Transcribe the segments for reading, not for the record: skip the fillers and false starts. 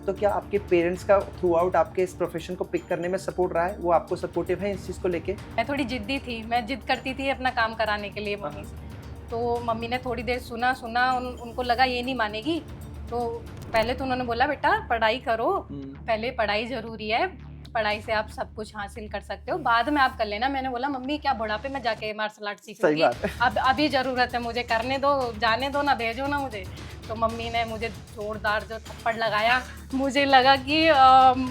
तो क्या आपके पेरेंट्स का थ्रू आउट आपके इस प्रोफेशन को पिक करने में सपोर्ट रहा है? वो आपको सपोर्टिव है इस चीज़ को लेके? मैं थोड़ी ज़िद्दी थी, मैं ज़िद करती थी अपना काम कराने के लिए हाँ, मम्मी हाँ। से। तो मम्मी ने थोड़ी देर सुना, उनको लगा ये नहीं मानेगी, तो पहले तो उन्होंने बोला बेटा पढ़ाई करो, पहले पढ़ाई ज़रूरी है, पढ़ाई से आप सब कुछ हासिल कर सकते हो, बाद में आप कर लेना। मैंने बोला मम्मी क्या बुढ़ापे में जाके मार्शल आर्ट सही सीखूँगी, बात है। अब अभी ज़रूरत है मुझे, करने दो, जाने दो ना, भेजो ना मुझे। तो मम्मी ने मुझे जोरदार जो थप्पड़ लगाया, मुझे लगा कि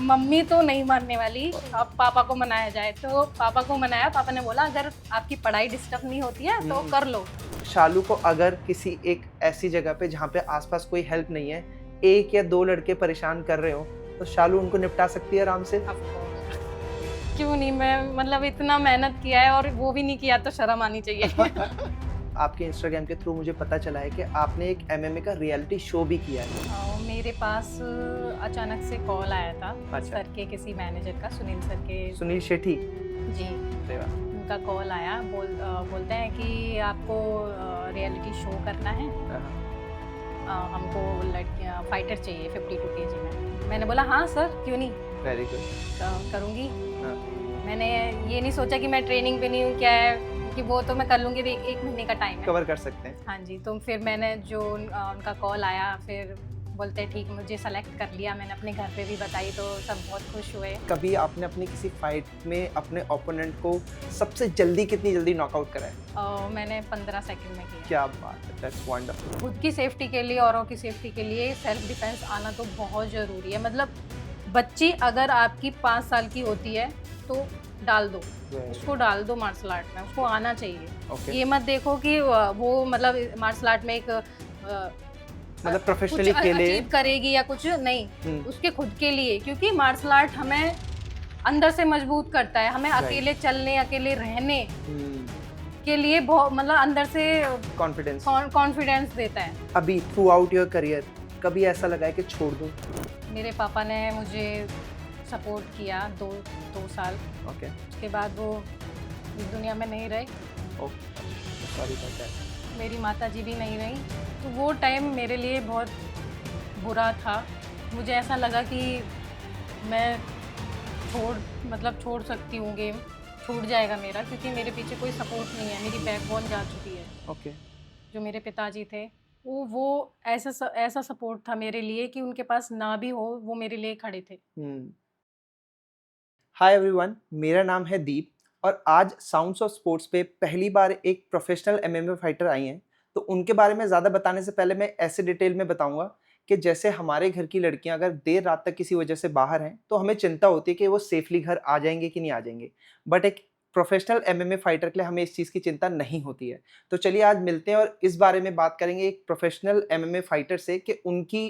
मम्मी तो नहीं मानने वाली, अब पापा को मनाया जाए। तो पापा को मनाया, पापा ने बोला अगर आपकी पढ़ाई डिस्टर्ब नहीं होती है तो कर लो। शालू को अगर किसी एक ऐसी जगह पे जहाँ पे आस-पास कोई हेल्प नहीं है, 1 या 2 लड़के परेशान कर रहे हो, तो शालू उनको निपटा सकती है आराम से? ऑफ कोर्स, क्यों नहीं, मैं मतलब इतना मेहनत किया है और वो भी नहीं किया तो शर्म आनी चाहिए। आपके इंस्टाग्राम के थ्रू मुझे पता चला है कि आपने एक एमएमए का रियलिटी शो भी किया है। मेरे पास अचानक से कॉल आया था अच्छा। सर के किसी मैनेजर का, सुनील सर के। सुनील शेट्टी। जी, अरे वाह! उनका कॉल आया, बोलते हैं कि आपको रियलिटी शो करना है, हाँ, हाँ। हमको लड़कियां फाइटर चाहिए 52 केजी में। मैंने बोला हाँ सर क्यों नहीं, वेरी गुड। करूँगी। हाँ, मैंने ये नहीं सोचा कि मैं ट्रेनिंग पे नहीं हूँ, क्या है कि वो तो मैं कर लूँगी, भी 1 महीने का टाइम है। कवर कर सकते हैं। हाँ जी, तो फिर मैंने जो उनका कॉल आया, फिर बोलते ठीक, मुझे सेलेक्ट कर लिया। मैंने अपने घर पे भी बताई तो सब बहुत खुश हुए। कभी आपने अपनी किसी फाइट में अपने ओपोनेंट को सबसे जल्दी कितनी जल्दी नॉकआउट करा है? मैंने 15 सेकंड में किया। क्या बात है! That's wonderful. खुद की सेफ्टी के लिए, औरों की सेफ्टी के लिए सेल्फ डिफेंस आना तो बहुत ज़रूरी है। मतलब बच्ची अगर आपकी 5 साल की होती है तो डाल दो, उसको डाल दो मार्शल आर्ट में, उसको आना चाहिए। ओके। ये मत देखो कि वो मतलब मार्शल आर्ट में एक मतलब कुछ प्रोफेशनली खेले। अचीव करेगी या कुछ नहीं, हुँ, उसके खुद के लिए, क्योंकि मार्शल आर्ट हमें अंदर से मजबूत करता है, हमें राइट। अकेले चलने, अकेले रहने हुँ, के लिए बहुत मतलब अंदर से कॉन्फिडेंस। कॉन्फिडेंस देता है। अभी थ्रू आउट योर करियर कभी ऐसा लगा है कि छोड़ दूँ? मेरे पापा ने मुझे सपोर्ट किया 2 साल, ओके। उसके बाद वो इस दुनिया में नहीं रहे, ओह! Sorry for that. मेरी माताजी भी नहीं रहीं, तो वो टाइम मेरे लिए बहुत बुरा था। मुझे ऐसा लगा कि मैं छोड़ छोड़ सकती हूँ गेम, छूट जाएगा मेरा, क्योंकि मेरे पीछे कोई सपोर्ट नहीं है, मेरी बैकबोन जा चुकी है। ओके। जो मेरे पिताजी थे, वो ऐसा सपोर्ट था मेरे लिए कि उनके पास ना भी हो, वो मेरे लिए खड़े थे। हुँ। हाय एवरीवन, मेरा नाम है दीप और आज साउंड्स ऑफ स्पोर्ट्स पे पहली बार एक प्रोफेशनल एमएमए फाइटर आई हैं। तो उनके बारे में ज़्यादा बताने से पहले मैं ऐसे डिटेल में बताऊंगा कि जैसे हमारे घर की लड़कियां अगर देर रात तक किसी वजह से बाहर हैं तो हमें चिंता होती है कि वो सेफली घर आ जाएंगे कि नहीं आ जाएंगे। बट एक प्रोफेशनल एमएमए फाइटर के लिए हमें इस चीज़ की चिंता नहीं होती है। तो चलिए आज मिलते हैं और इस बारे में बात करेंगे एक प्रोफेशनल एमएमए फाइटर से कि उनकी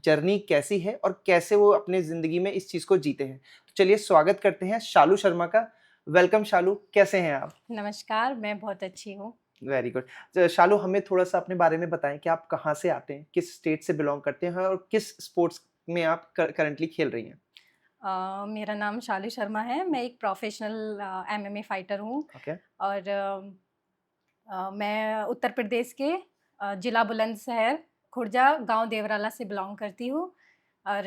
जर्नी कैसी है और कैसे वो अपनी ज़िंदगी में इस चीज़ को जीते हैं। चलिए स्वागत करते हैं शालू शर्मा का। वेलकम शालू, कैसे हैं आप? नमस्कार, मैं बहुत अच्छी हूँ। Very good. शालू हमें थोड़ा-सा अपने बारे में बताएँ कि आप कहाँ से आते हैं? किस स्टेट से बिलॉन्ग करते हैं और किस स्पोर्ट्स में आप करंटली खेल रही हैं? मेरा नाम शालू शर्मा है, मैं एक प्रोफेशनल एमएमए फाइटर हूँ ओके। और मैं उत्तर प्रदेश के जिला बुलंदशहर, खुर्जा, गाँव देवराला से बिलॉन्ग करती हूँ और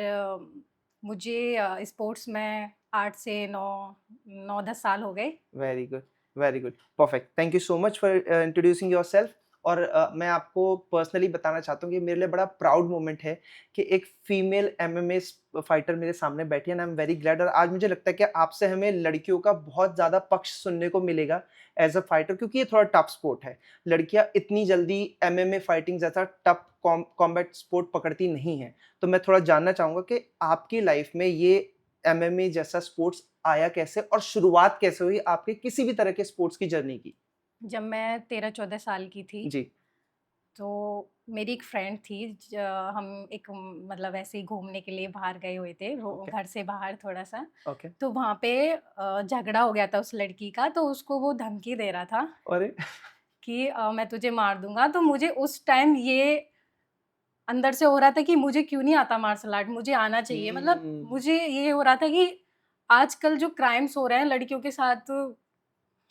मुझे स्पोर्ट्स में 8 से 9-10 साल हो गए। Very good, very good, perfect. Thank you so much for introducing yourself. और मैं आपको पर्सनली बताना चाहता हूँ कि मेरे लिए बड़ा प्राउड मोमेंट है कि एक फीमेल एमएमए फाइटर मेरे सामने बैठी है and I am very glad. और आज मुझे लगता है कि आपसे हमें लड़कियों का बहुत ज़्यादा पक्ष सुनने को मिलेगा एज अ फाइटर, क्योंकि ये थोड़ा टफ स्पोर्ट है। लड़कियाँ इतनी जल्दी एमएमए फाइटिंग जैसा टफ कॉम्बैट स्पोर्ट पकड़ती नहीं हैं। तो मैं थोड़ा जानना चाहूँगा कि आपकी लाइफ में ये एमएमए जैसा स्पोर्ट्स आया कैसे और शुरुआत कैसे हुई आपके किसी भी तरह के स्पोर्ट्स की जर्नी की? जब मैं 13-14 साल की थी, जी। तो मेरी एक फ्रेंड थी, हम एक मतलब ऐसे ही घूमने के लिए बाहर गए हुए थे, ओके, घर से बाहर थोड़ा-सा। ओके। तो वहाँ पे झगड़ा हो गया था उस लड़की का, तो उसको वो धमकी दे रहा था अरे! कि मैं तुझे मार दूँगा। तो मुझे उस टाइम ये अंदर से हो रहा था कि मुझे क्यों नहीं आता मार्शल आर्ट, मुझे आना चाहिए। मतलब हुँ। मुझे ये हो रहा था कि आजकल जो क्राइम्स हो रहे हैं लड़कियों के साथ,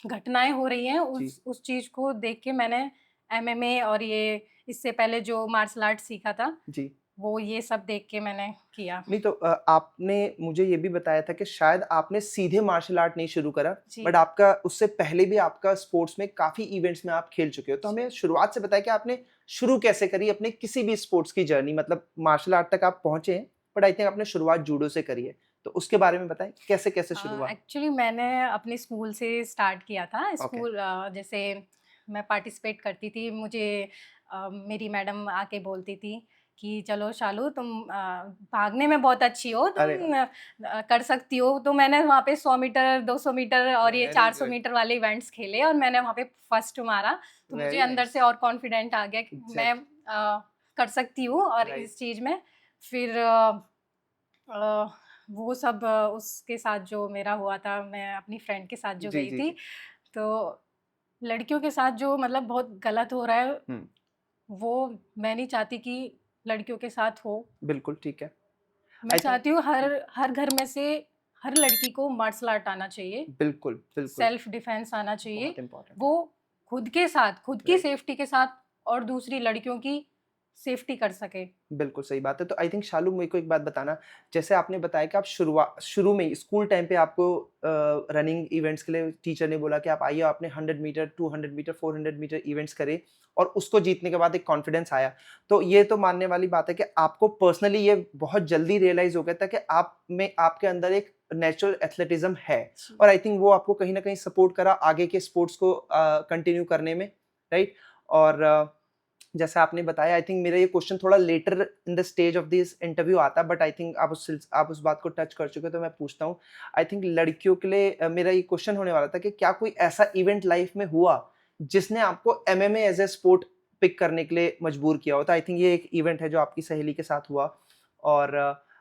घटनाएँ हो रही हैं, जी, उस चीज़ को देख के मैंने एमएमए और ये इससे पहले जो मार्शल आर्ट सीखा था, जी। वो ये सब देख के मैंने किया। नहीं तो आपने मुझे ये भी बताया था कि शायद आपने सीधे मार्शल आर्ट नहीं शुरू करा, जी। बट आपका उससे पहले भी आपका स्पोर्ट्स में काफ़ी इवेंट्स में आप खेल चुके हो। तो हमें शुरुआत से बताएँ कि आपने शुरू कैसे करी अपने किसी भी स्पोर्ट्स की जर्नी? मतलब मार्शल आर्ट तक आप पहुँचे हैं, बट आई थिंक आपने शुरुआत जूडो से करी है। तो उसके बारे में बताएँ, कैसे-कैसे शुरू हुआ? एक्चुअली मैंने अपने स्कूल से स्टार्ट किया था। ओके, स्कूल जैसे मैं पार्टिसिपेट करती थी, मुझे मेरी मैडम आके बोलती थी कि चलो शालू तुम भागने में बहुत अच्छी हो, अरे वाह! तुम कर सकती हो। तो मैंने वहाँ पे 100 मीटर, 200 मीटर और ये वेरी 400 गुड, मीटर वाले इवेंट्स खेले और मैंने वहाँ पे फर्स्ट मारा। तो मुझे वेरी अंदर नाइस, से और कॉन्फिडेंट आ गया कि मैं एग्ज़ैक्टली, कर सकती हूँ और राइट, इस चीज़ में। फिर अ, वो सब उसके साथ जो मेरा हुआ था, मैं अपनी फ्रेंड के साथ जो जी, गई जी, थी, जी। तो लड़कियों के साथ जो मतलब बहुत गलत हो रहा है, हुँ, वो मैं नहीं चाहती कि लड़कियों के साथ हो। बिल्कुल ठीक है। मैं आई थिंक चाहती हूँ हर हर घर में से हर लड़की को मार्शल आर्ट आना चाहिए, बिल्कुल, बिल्कुल, सेल्फ डिफेंस आना चाहिए। बहुत इम्पोर्टेंट है, वो खुद के साथ, खुद की राइट। सेफ्टी के साथ और दूसरी लड़कियों की सेफ्टी कर सके। बिल्कुल सही बात है। तो आई थिंक शालू मेरे को एक बात बताना, जैसे आपने बताया कि आप शुरू में ही स्कूल टाइम पे आपको रनिंग इवेंट्स के लिए टीचर ने बोला कि आप आइए, आपने 100 मीटर, 200 मीटर, 400 मीटर इवेंट्स करे और उसको जीतने के बाद एक कॉन्फिडेंस आया। तो ये तो मानने वाली बात है कि आपको पर्सनली ये बहुत जल्दी रियलाइज़ हो गया था कि आप में आपके अंदर एक नेचुरल एथलेटिज़्म है जी। और आई थिंक वो आपको कहीं न कहीं सपोर्ट करा आगे के स्पोर्ट्स को कंटिन्यू करने में, राइट? और जैसा आपने बताया, आई थिंक मेरा ये क्वेश्चन थोड़ा later in the stage of this interview आता, बट आई थिंक आप उस बात को टच कर चुके हो, तो मैं पूछता हूँ। आई थिंक लड़कियों के लिए मेरा ये क्वेश्चन होने वाला था कि क्या कोई ऐसा इवेंट लाइफ में हुआ जिसने आपको MMA as a sport pick करने के लिए मजबूर किया हो? तो आई थिंक ये एक इवेंट है जो आपकी सहेली के साथ हुआ और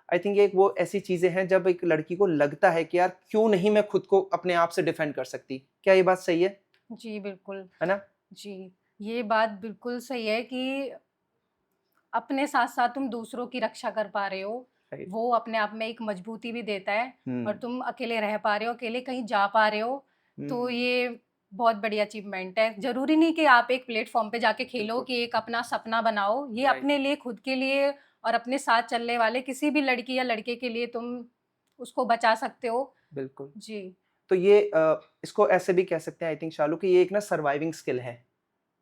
आई थिंक ये एक वो ऐसी चीजें हैं जब एक लड़की को लगता है कि यार क्यों नहीं मैं खुद को अपने आप से डिफेंड कर सकती। क्या ये बात सही है? जी, बिल्कुल। है ना? जी, ये बात बिल्कुल सही है कि अपने साथ-साथ तुम दूसरों की रक्षा कर पा रहे हो, राइट। वो अपने आप में एक मजबूती भी देता है और हम्म। तुम अकेले रह पा रहे हो, अकेले कहीं जा पा रहे हो, तो हम्म। ये बहुत बड़ी अचीवमेंट है। ज़रूरी नहीं कि आप एक प्लेटफ़ॉर्म पे जाके खेलो, बिल्कुल। कि एक अपना सपना बनाओ, ये राइट। अपने लिए, खुद के लिए और अपने साथ चलने वाले किसी भी लड़की या लड़के के लिए तुम उसको बचा सकते हो। बिल्कुल। जी। तो ये इसको ऐसे भी कह सकते हैं आई थिंक शालू कि ये एक ना सर्वाइविंग स्किल है।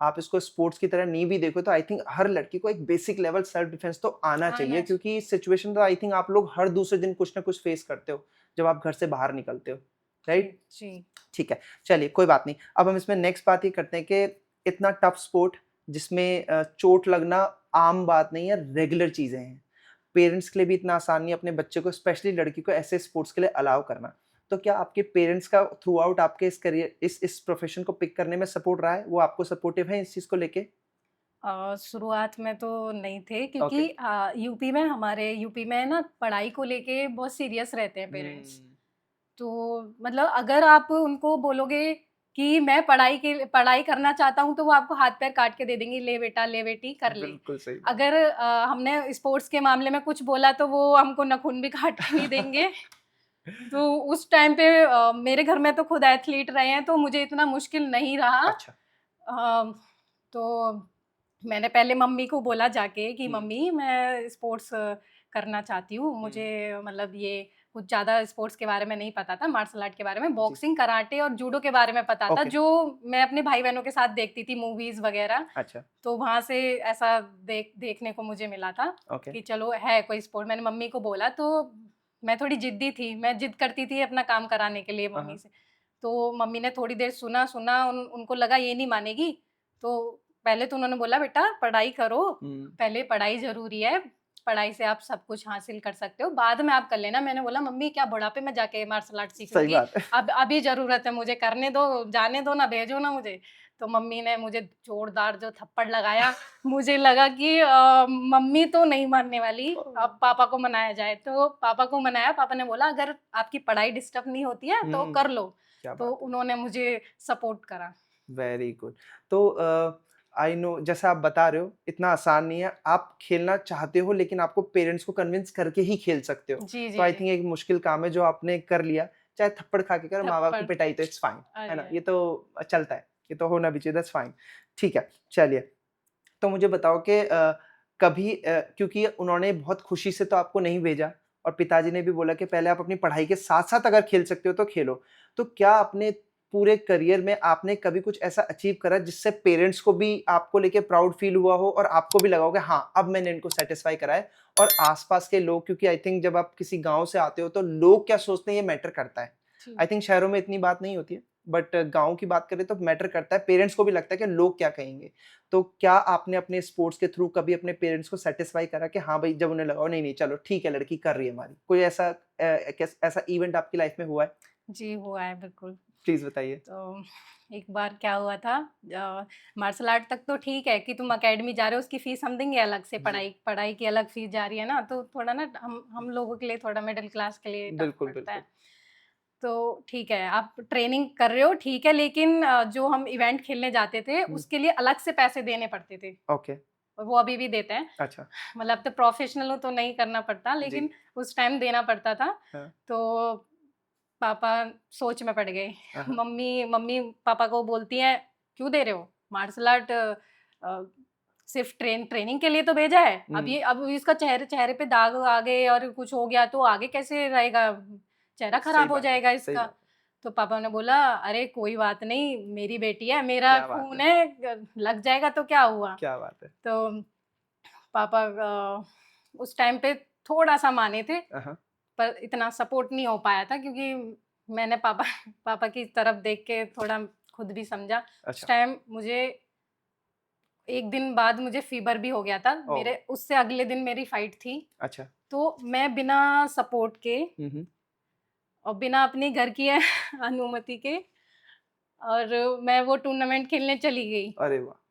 आप इसको स्पोर्ट्स की तरह नहीं भी देखो तो आई थिंक हर लड़की को एक बेसिक लेवल सेल्फ डिफेंस तो आना आना चाहिए, च क्योंकि इस सिचुएशन तो आई थिंक आप लोग हर दूसरे दिन कुछ ना कुछ फेस करते हो जब आप घर से बाहर निकलते हो, जी, राइट? जी। ठीक है, चलिए कोई बात नहीं। अब हम इसमें नेक्स्ट बात ये करते हैं कि इतना टफ स्पोर्ट जिसमें चोट लगना आम बात नहीं है, रेगुलर चीज़ें हैं। पेरेंट्स के लिए भी इतना आसान नहीं है अपने बच्चे को, स्पेशली लड़की को, ऐसे स्पोर्ट्स के लिए अलाउ करना। तो क्या आपके पेरेंट्स का थ्रू आउट आपके इस करियर इस प्रोफ़ेशन को पिक करने में सपोर्ट रहा है? वो आपको सपोर्टिव हैं इस चीज़ को लेके? शुरुआत में तो नहीं थे, ओके। क्योंकि यूपी में ना पढ़ाई को लेके बहुत सीरियस रहते हैं पेरेंट्स। हुँ, तो मतलब अगर आप उनको बोलोगे कि मैं पढ़ाई करना चाहता हूँ, तो वो आपको हाथ-पैर काट के दे देंगे, ले बेटा, ले बेटी कर ले। बिल्कुल सही बात। अगर हमने स्पोर्ट्स के मामले में कुछ बोला तो वो हमको नाखून भी काट के नहीं देंगे। तो उस टाइम पे मेरे घर में तो खुद एथलीट रहे हैं, तो मुझे इतना मुश्किल नहीं रहा। अच्छा। तो मैंने पहले मम्मी को बोला जाके कि हुँ, मम्मी मैं स्पोर्ट्स करना चाहती हूँ। हुँ, मुझे मतलब ये कुछ ज़्यादा स्पोर्ट्स के बारे में नहीं पता था, मार्शल आर्ट के बारे में, जी, बॉक्सिंग, कराटे और जूडो के बारे में पता था, ओके, जो मैं अपने भाई-बहनों के साथ देखती थी मूवीज़ वगैरह। अच्छा, तो वहाँ से ऐसा देखने को मुझे मिला था ओके, कि चलो है कोई स्पोर्ट। मैंने मम्मी को बोला, तो मैं थोड़ी ज़िद्दी थी, मैं ज़िद करती थी अपना काम कराने के लिए हाँ, मम्मी हाँ, से। तो मम्मी ने थोड़ी देर सुना, उनको लगा ये नहीं मानेगी, तो पहले तो उन्होंने बोला बेटा पढ़ाई करो, हुँ, पहले पढ़ाई ज़रूरी है, पढ़ाई से आप सब कुछ हासिल कर सकते हो, बाद में आप कर लेना। मैंने बोला मम्मी क्या बुढ़ापे में जाके मार्शल आर्ट सही सीखूँगी? बात है। अब अभी ज़रूरत है मुझे, करने दो, जाने दो ना, भेजो ना मुझे। तो मम्मी ने मुझे जोरदार जो थप्पड़ लगाया, मुझे लगा कि मम्मी तो नहीं मानने वाली, अब पापा को मनाया जाए। तो पापा को मनाया, पापा ने बोला अगर आपकी पढ़ाई डिस्टर्ब नहीं होती है तो हुँ, कर लो। क्या तो बात है। उन्होंने मुझे सपोर्ट करा। Very good. तो आई नो जैसा आप बता रहे हो इतना आसान नहीं है। आप खेलना चाहते हो लेकिन आपको पेरेंट्स को कन्विंस करके ही खेल सकते हो। जी, तो जी, आई जी। थिंक एक मुश्किल काम है जो आपने कर लिया। चाहे थप्पड़ खा के करो, माँ-बाप की थप्पड़। पिटाई तो इट्स फाइन, है अरे, ना? अरे! ये तो चलता है। ये तो होना भी चाहिए, दैट्स फाइन। ठीक है, चलिए। तो मुझे बताओ कि कभी क्योंकि उन्होंने बहुत खुशी से तो आपको नहीं भेजा और पिताजी ने भी बोला कि पहले आप अपनी पढ़ाई के साथ-साथ अगर खेल सकते हो तो खेलो। तो क्या अपने पूरे करियर में आपने कभी कुछ ऐसा अचीव करा जिससे पेरेंट्स को भी आपको लेके प्राउड फील हुआ हो और आपको भी लगा हो कि हाँ, अब मैंने इनको सैटिस्फाई करा है और आस-पास के लोग, क्योंकि आई थिंक जब आप किसी गाँव से आते हो तो लोग क्या सोचते हैं ये मैटर करता है। जी। आई थिंक शहरों में इतनी बात नहीं होती है, बट गाँव की बात करें तो मैटर करता है, पेरेंट्स को भी लगता है कि लोग क्या कहेंगे। तो क्या आपने अपने स्पोर्ट्स के थ्रू कभी अपने पेरेंट्स को सैटिस्फाई करा कि हाँ भाई, जब उन्हें लगा नहीं, नहीं चलो ठीक है लड़की कर रही है हमारी। कोई ऐसा ऐसा इवेंट आपकी लाइफ में हुआ है? जी, हुआ है बिल्कुल। प्लीज़ बताइए। तो एक बार क्या हुआ था, मार्शल आर्ट तक तो ठीक है कि तुम अकेडमी जा रहे हो, उसकी फ़ीस हम देंगे अलग से, जी, पढ़ाई पढ़ाई की अलग फ़ीस जा रही है ना, तो थोड़ा ना हम लोगों के लिए, थोड़ा मिडल क्लास के लिए टफ़ बिल्कुल, पड़ता बिल्कुल। है। तो ठीक है, आप ट्रेनिंग कर रहे हो ठीक है, लेकिन जो हम इवेंट खेलने जाते थे, हुँ, उसके लिए अलग से पैसे देने पड़ते थे ओके, और वो अभी भी देते हैं। अच्छा, मतलब अब तो प्रोफ़ेशनल हूँ तो नहीं करना पड़ता, जी, लेकिन उस टाइम देना पड़ता था। हाँ, तो पापा सोच में पड़ गए। हाँ, हाँ, मम्मी मम्मी पापा को बोलती हैं, "क्यों दे रहे हो? मार्शल आर्ट सिर्फ़ ट्रेनिंग के लिए तो भेजा है। हुँ, अब इसका चेहरे चेहरे पे दाग आ गए और कुछ हो गया तो आगे कैसे रहेगा? चेहरा सही खराब हो बात है, जाएगा सही इसका।" बात है। तो पापा ने बोला, "अरे कोई बात नहीं, मेरी बेटी है, मेरा क्या बात खून है, है, लग जाएगा तो क्या हुआ?" क्या बात है। तो पापा उस टाइम पे थोड़ा-सा माने थे, हाँ, पर इतना सपोर्ट नहीं हो पाया था क्योंकि मैंने पापा पापा की तरफ देख के थोड़ा खुद भी समझा। उस अच्छा, टाइम मुझे 1 दिन बाद मुझे फ़ीवर भी हो गया था। ओह! मेरे उससे अगले दिन मेरी फ़ाइट थी, अच्छा, तो मैं बिना सपोर्ट के हुँ, हुँ, और बिना अपने घर की अनुमति के और मैं वो टूर्नामेंट खेलने चली गई। अरे वाह!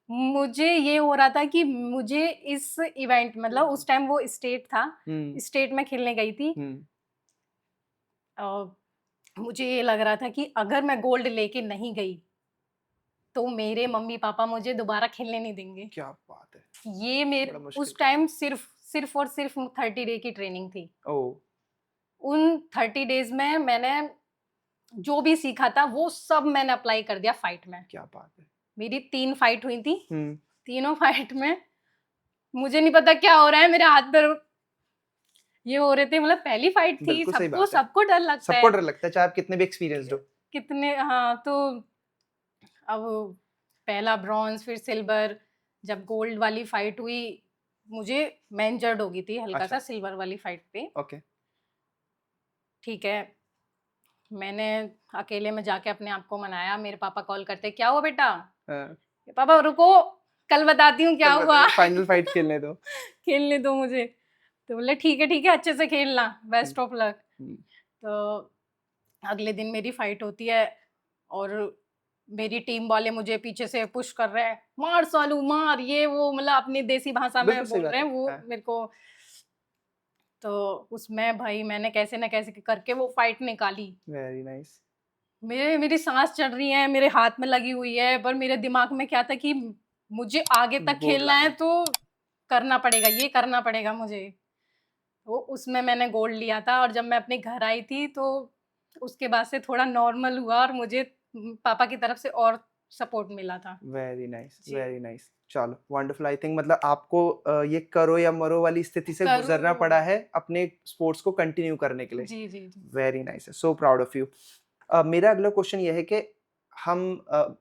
मुझे ये हो रहा था कि मुझे इस इवेंट मतलब उस टाइम वो स्टेट था, हुँ, स्टेट में खेलने गई थी। हुँ, मुझे ये लग रहा था कि अगर मैं गोल्ड लेके नहीं गई, तो मेरे मम्मी-पापा मुझे दोबारा खेलने नहीं देंगे। क्या बात है! ये मेरे बड़ा मुश्किल उस था। टाइम सिर्फ़ और सिर्फ़ 30 डे की ट्रेनिंग थी। ओह! उन 30 डेज़ में मैंने जो भी सीखा था, वो सब मैंने अप्लाई कर दिया फाइट में। क्या बात है। मेरी 3 फाइट हुई थी, हुँ, तीनों फाइट में मुझे नहीं पता क्या हो रहा है, मेरे हाथ-पैर ये हो रहे थे, मतलब पहली फाइट थी, बिल्कुल सही सबको बात है। सबको डर लगता सबको है। डर लगता है, चाहे आप कितने भी एक्सपीरियंस्ड हो। कितने हाँ, तो अब पहला ब्रॉन्ज़ फिर सिल्वर, जब गोल्ड वाली फाइट हुई, मैं इंजर्ड हो गई थी अच्छा, हल्का-सा सिल्वर वाली फाइट पे। ओके। ठीक है, मैंने अकेले में जाके अपने आप को मनाया, मेरे पापा कॉल करते, "क्या हुआ बेटा?" हाँ, "पापा रुको, कल बताती हूँ क्या कल हुआ, बताइए फाइनल फाइट खेलने दो। खेलने दो मुझे।" तो बोले, ठीक है, अच्छे से खेलना, हुँ, बेस्ट ऑफ लक।" हुँ, तो अगले दिन मेरी फाइट होती है और मेरी टीम वाले मुझे पीछे से पुश कर रहे हैं, "मार सालू मार" ये वो मतलब अपनी देसी भाषा बिल्कुल में सही बोल बात रहे है। हैं वो हाँ, मेरे को। तो उसमें भाई मैंने कैसे न कैसे करके वो फाइट निकाली। Very nice. मेरी साँस चढ़ रही है, मेरे हाथ में लगी हुई है, पर मेरे दिमाग में क्या था कि मुझे आगे तक गोल्ड खेलना लाना है है। तो करना पड़ेगा, ये करना पड़ेगा मुझे। तो उसमें मैंने गोल्ड लिया था और जब मैं अपने घर आई थी तो उसके बाद से थोड़ा नॉर्मल हुआ और मुझे पापा की तरफ से और सपोर्ट मिला था। वेरी नाइस, जी। Very nice. चलो वंडरफुल। आई थिंक मतलब आपको ये करो या मरो वाली स्थिति से गुज़रना करूँ पड़ा है अपने स्पोर्ट्स को कंटिन्यू करने के लिए। जी, जी, जी। Very nice, so proud of you. मेरा अगला क्वेश्चन ये है कि हम